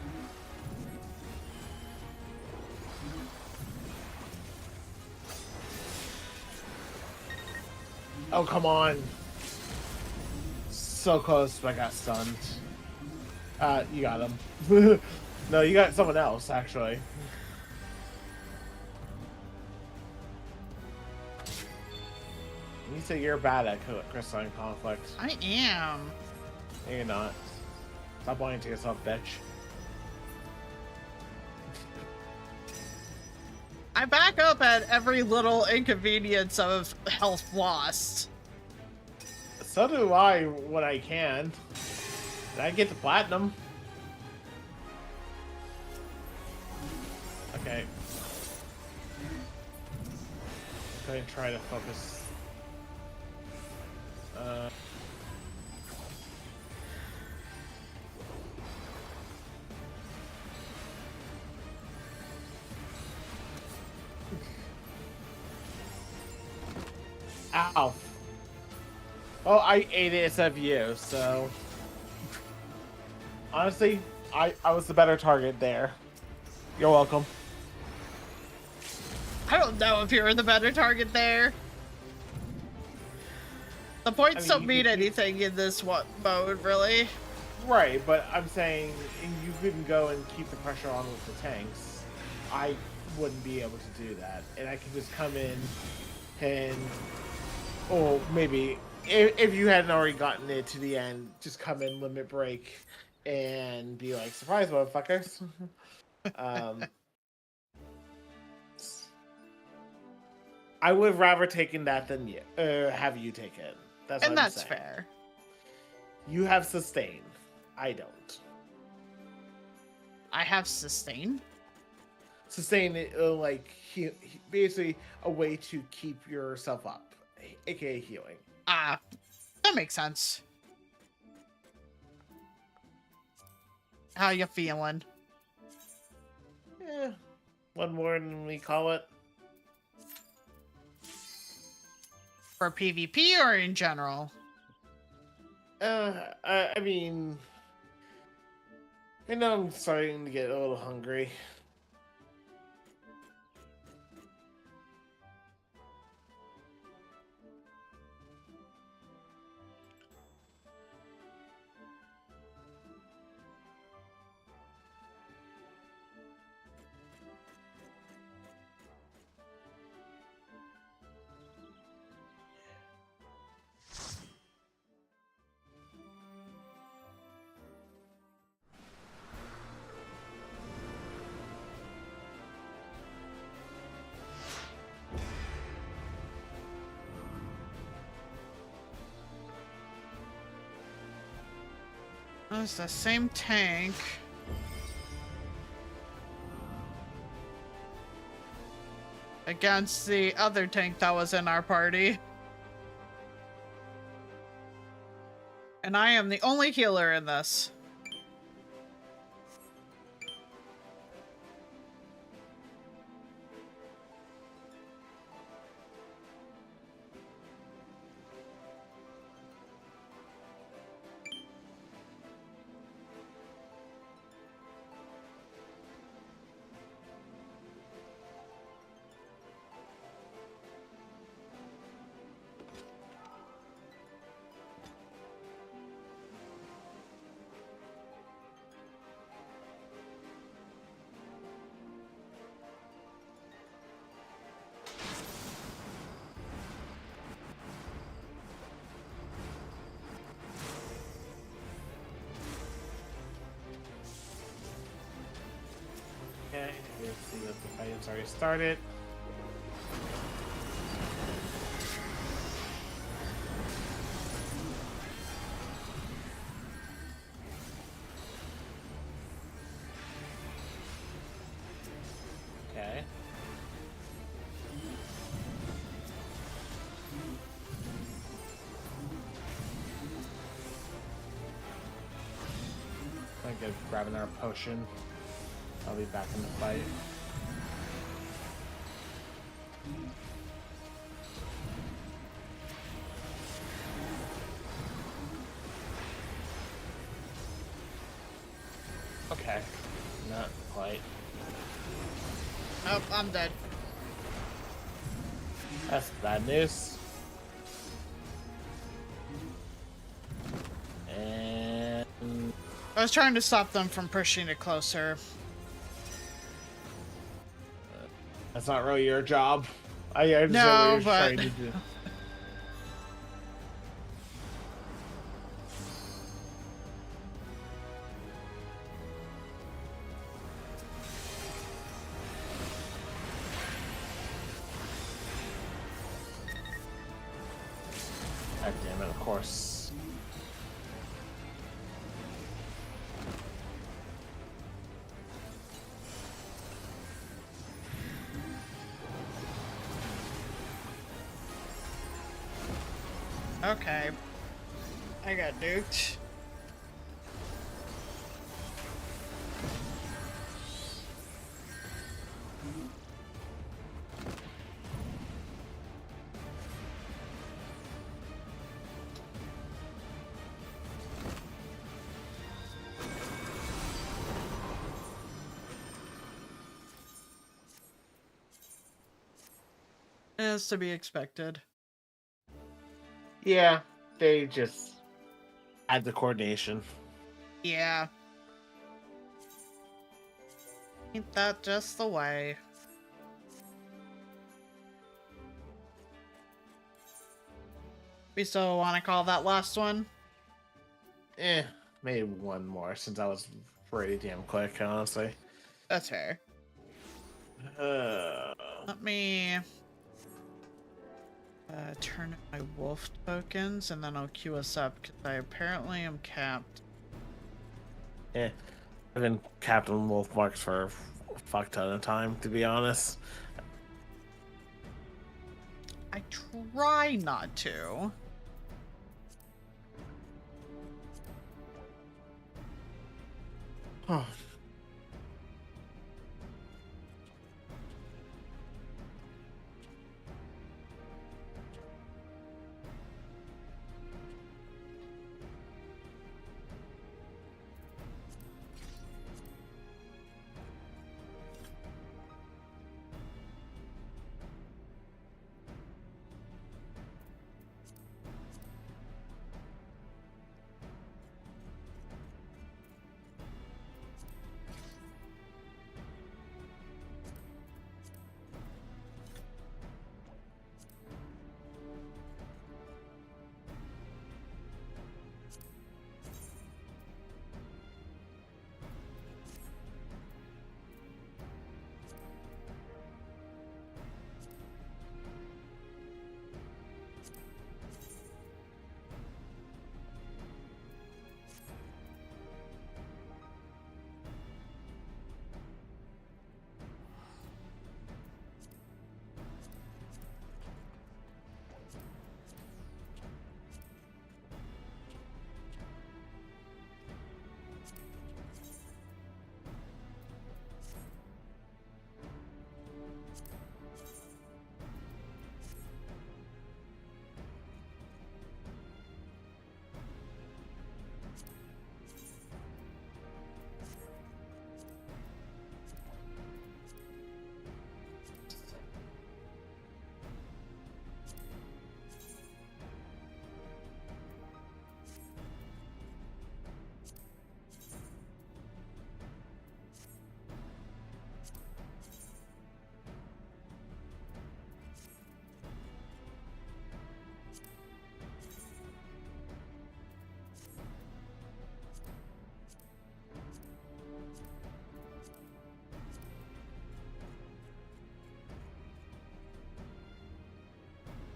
Oh, come on. So close, but I got stunned. You got him. No, you got someone else, actually. You say you're bad at crystalline conflict. I am. No, you're not. Stop lying to yourself, bitch. I back up at every little inconvenience of health lost. So do I when I can. Did I get the platinum? Okay. I'm gonna try to focus. Ow. Oh, I ate it instead of you, so... Honestly, I was the better target there. You're welcome. I don't know if you're the better target there. The points don't mean anything in this mode, really. Right, but I'm saying you couldn't go and keep the pressure on with the tanks. I wouldn't be able to do that. And I could just come in and... Or maybe, if you hadn't already gotten it to the end, just come in, limit break, and be like, surprise, motherfuckers. I would have rather taken that than you, have you take it. That's what I'm saying. Fair. You have sustain. I don't. I have sustain. Sustain, like, basically a way to keep yourself up, aka healing. Ah, that makes sense. How you feeling? Eh, one more than we call it. For PvP or in general? I mean, I know I'm starting to get a little hungry. It's the same tank. Against the other tank that was in our party. And I am the only healer in this. It's already started. Okay. I'm gonna grab another potion. I'll be back in the fight. Okay. Not quite. Oh, I'm dead. That's bad news. And I was trying to stop them from pushing it closer. that's not really your job. I understand No, what you're but trying to do. God damn it, of course. okay. I got duked. Is to be expected. Yeah, they just add the coordination. Yeah. Ain't that just the way? We still want to call that last one? Maybe one more since I was pretty damn quick, honestly. That's fair. Uh, Let me turn in my wolf tokens and then I'll queue us up because I apparently am capped. I've been Captain Wolf Marks for a fuck ton of time, to be honest. I try not to. Oh.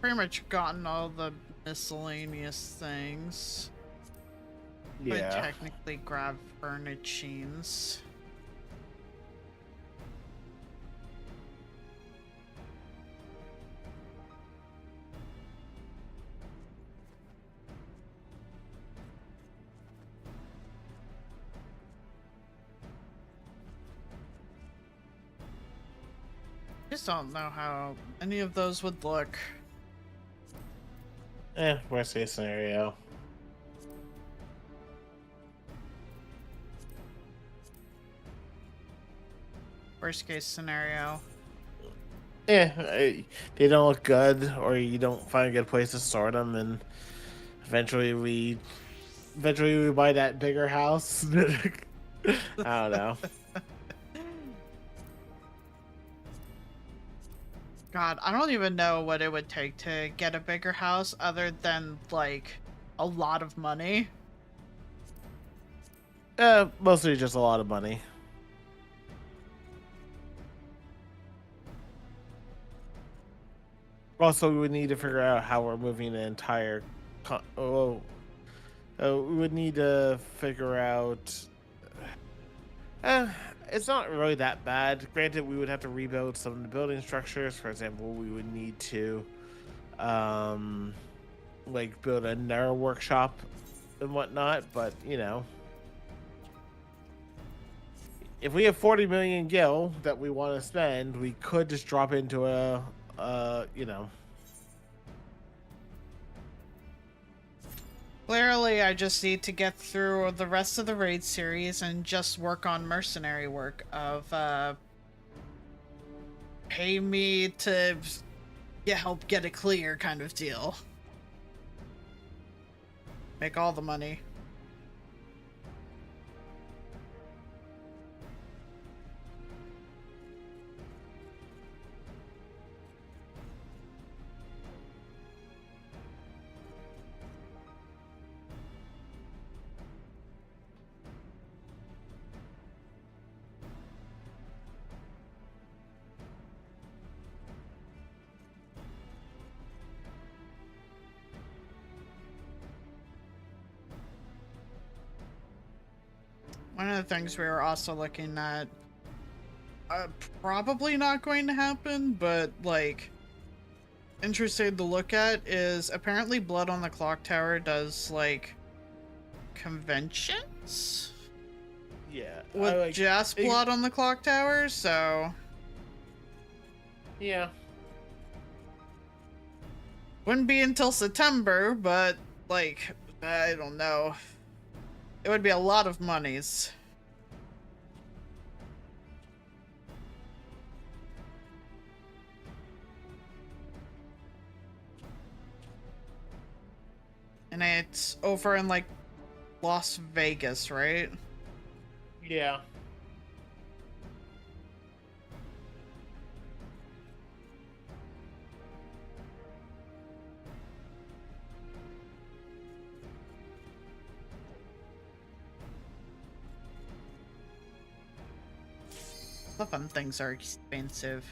pretty much gotten all the miscellaneous things. Could Yeah. technically grab furnishings. Just don't know how any of those would look. Worst case scenario. Worst case scenario. They don't look good, or you don't find a good place to store them, and eventually we buy that bigger house. I don't know. God, I don't even know what it would take to get a bigger house other than, like, a lot of money. Mostly just a lot of money. Also, we would need to figure out how we're moving the entire. We would need to figure out. It's not really that bad. Granted, we would have to rebuild some of the building structures. For example, we would need to, like, build another workshop and whatnot. But you know, if we have 40 million gil that we want to spend, we could just drop into you know. Clearly, I just need to get through the rest of the raid series and just work on mercenary work of, pay me to help get it clear kind of deal. Make all the money. One of the things we were also looking at, probably not going to happen, but, like, interesting to look at, is apparently Blood on the Clock Tower does, like, conventions? Yeah. With just Blood on the Clock Tower, so... Yeah. Wouldn't be until September, but, like, I don't know. It would be a lot of monies. And it's over in, like, Las Vegas, right? Yeah. The fun things are expensive.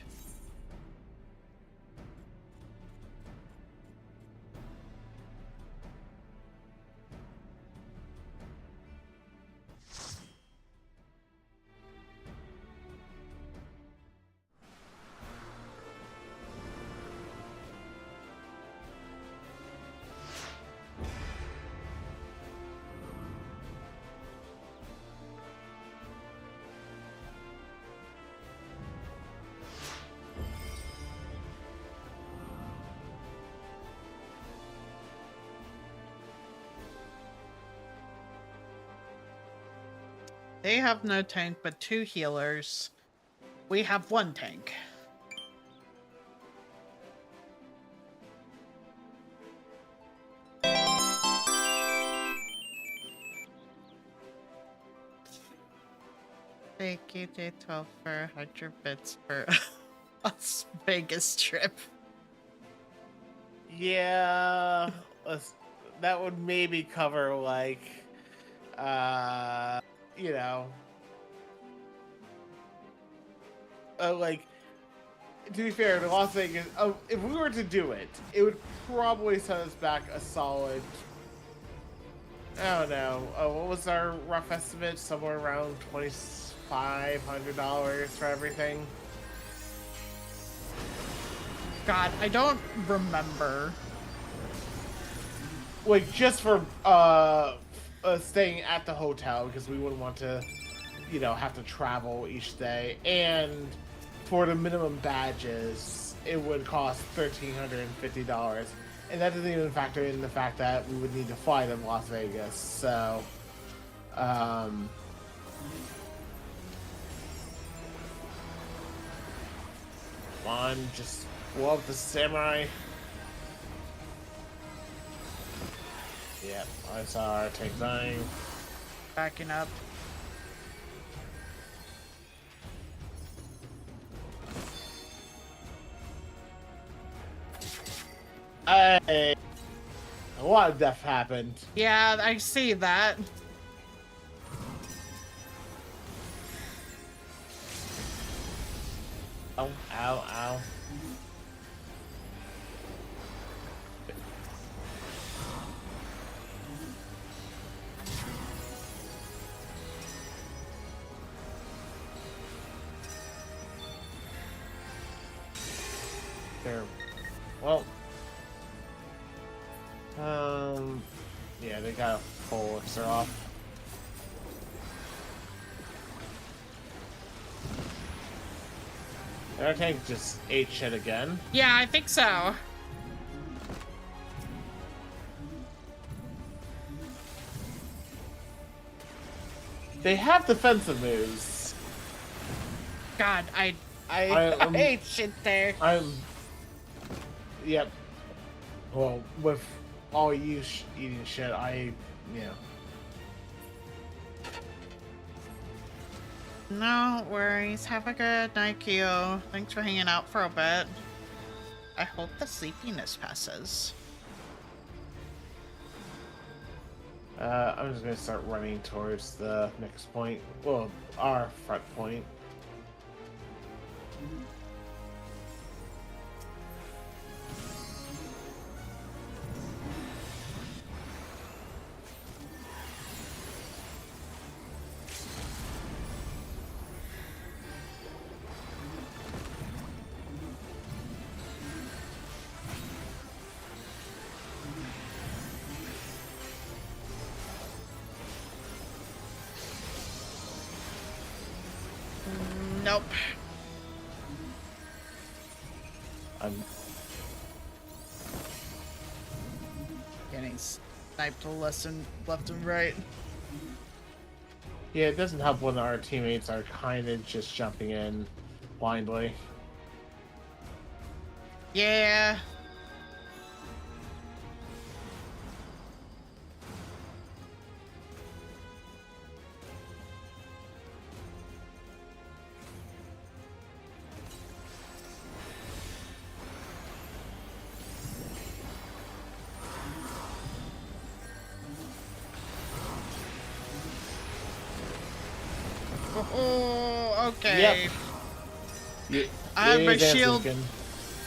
They have no tank, but 2 healers. We have 1 tank. Thank you, J12, for 100 bits for Las Vegas trip. Yeah. That would maybe cover, like, you know, like, to be fair, to Las Vegas, if we were to do it, it would probably set us back a solid. I don't know. What was our rough estimate? Somewhere around $2,500 for everything. God, I don't remember. Like just for staying at the hotel because we wouldn't want to, you know, have to travel each day, and for the minimum badges, it would cost $1,350, and that doesn't even factor in the fact that we would need to fly to Las Vegas. So, come on, just blow up the samurai. Yep, I saw her take 9. Backing up. Hey, a lot of death happened. Yeah, I see that. Ow, ow, ow. There. Well. Yeah, they got a full elixir off. Their tank just ate shit again. Yeah, I think so. They have defensive moves. God, I I hate shit there. Yep. Well, with all you eating shit, yeah. No worries. Have a good night, Kyo. Thanks for hanging out for a bit. I hope the sleepiness passes. I'm just gonna start running towards the next point. Well, our front point. Nope. I'm Getting sniped left and right. Yeah, it doesn't help when our teammates are kind of just jumping in blindly. Yeah. Oh, okay. Yep. Yeah, I had it my is shield. Lincoln.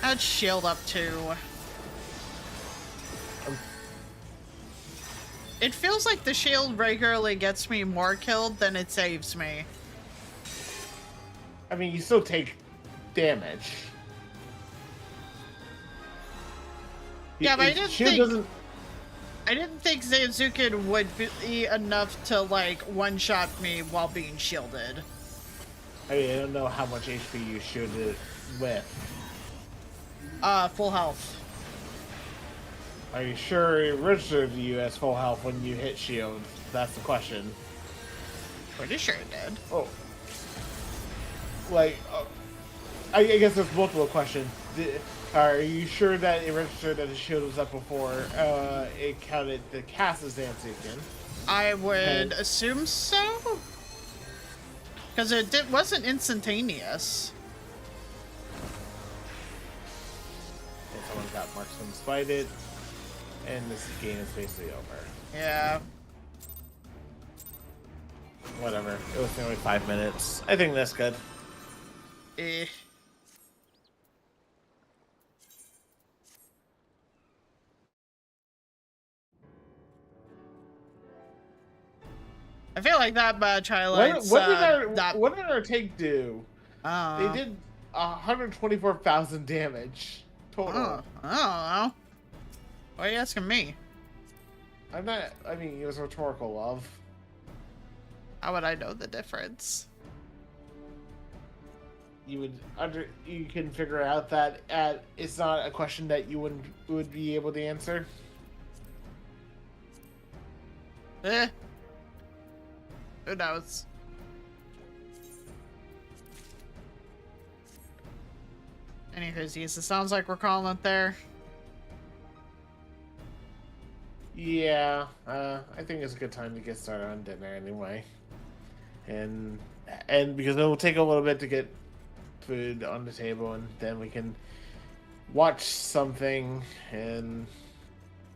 I had shield up too. It feels like the shield regularly gets me more killed than it saves me. I mean, you still take damage. Yeah, but Shield I didn't think Zanzukin would be enough to like one-shot me while being shielded. I mean, I don't know how much HP you shielded with. Full health. Are you sure it registered you as full health when you hit shield? That's the question. Pretty sure it did. Oh. Like, I guess there's multiple questions. Are you sure that it registered that the shield was up before it counted the cast as Zanzukin? I would assume so. Because it wasn't instantaneous. And someone got marksman spited, and this game is basically over. Yeah. Whatever. It was only 5 minutes. I think that's good. Eh. I feel like that match What, highlights what did our take do? They uh, did 124,000 damage total. I don't know. Why are you asking me? I'm not. I mean, it was rhetorical, love. How would I know the difference? You can figure out that it's not a question that you would be able to answer. Eh. Who knows? Anyways, yes, it sounds like we're calling it there. Yeah, I think it's a good time to get started on dinner anyway, and because it will take a little bit to get food on the table, and then we can watch something and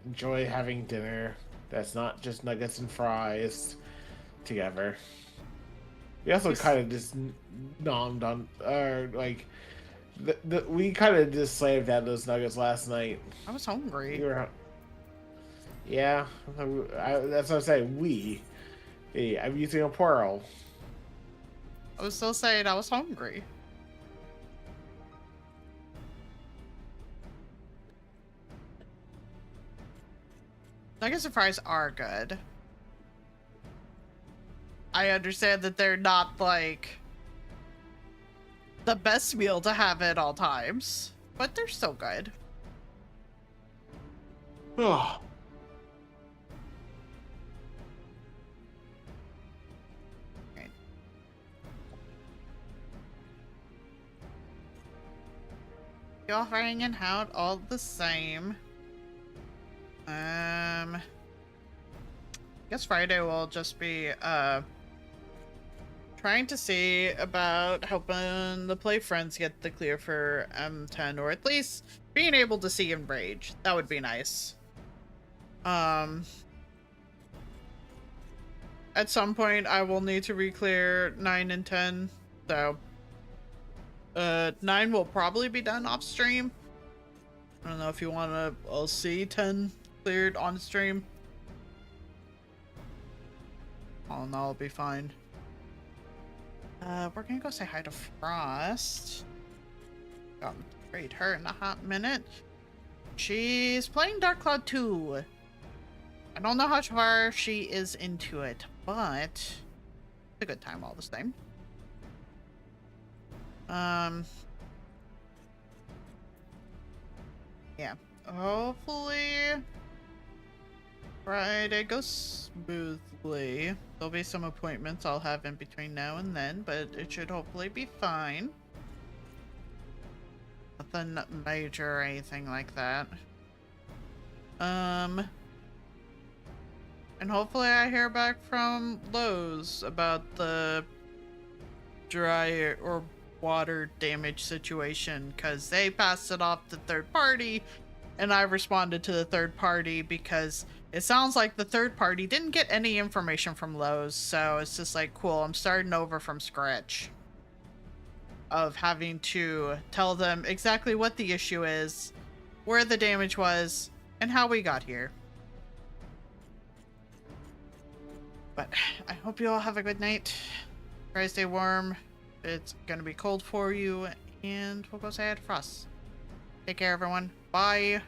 enjoy having dinner that's not just nuggets and fries together. We also kind of just nommed on, or like, we kind of just slaved at those nuggets last night. I was hungry. Yeah, that's what I'm saying. I'm using a plural. I was still saying I was hungry. Nuggets and fries are good. I understand that they're not, like, the best meal to have at all times, but they're still good. Oh. Right. You're hanging out all the same. I guess Friday will just be trying to see about helping the play friends get the clear for M10, or at least being able to see in Rage. That would be nice. At some point I will need to re-clear 9 and 10, so 9 will probably be done off stream. I don't know if you want to. I'll see 10 cleared on stream. Oh no, I'll be fine. We're gonna go say hi to Frost. Got read her in a hot minute. She's playing Dark Cloud 2. I don't know how far she is into it, but it's a good time all the same. Yeah. Hopefully Friday goes smoothly. There'll be some appointments I'll have in between now and then, but it should hopefully be fine. Nothing major or anything like that. And hopefully I hear back from Lowe's about the dry or water damage situation, because they passed it off to third party, and I responded to the third party because it sounds like the third party didn't get any information from Lowe's, so it's just like, cool, I'm starting over from scratch of having to tell them exactly what the issue is, where the damage was, and how we got here. But I hope you all have a good night. Try to stay warm. It's gonna be cold for you, and we'll go say hi to Frost. Take care, everyone. Bye.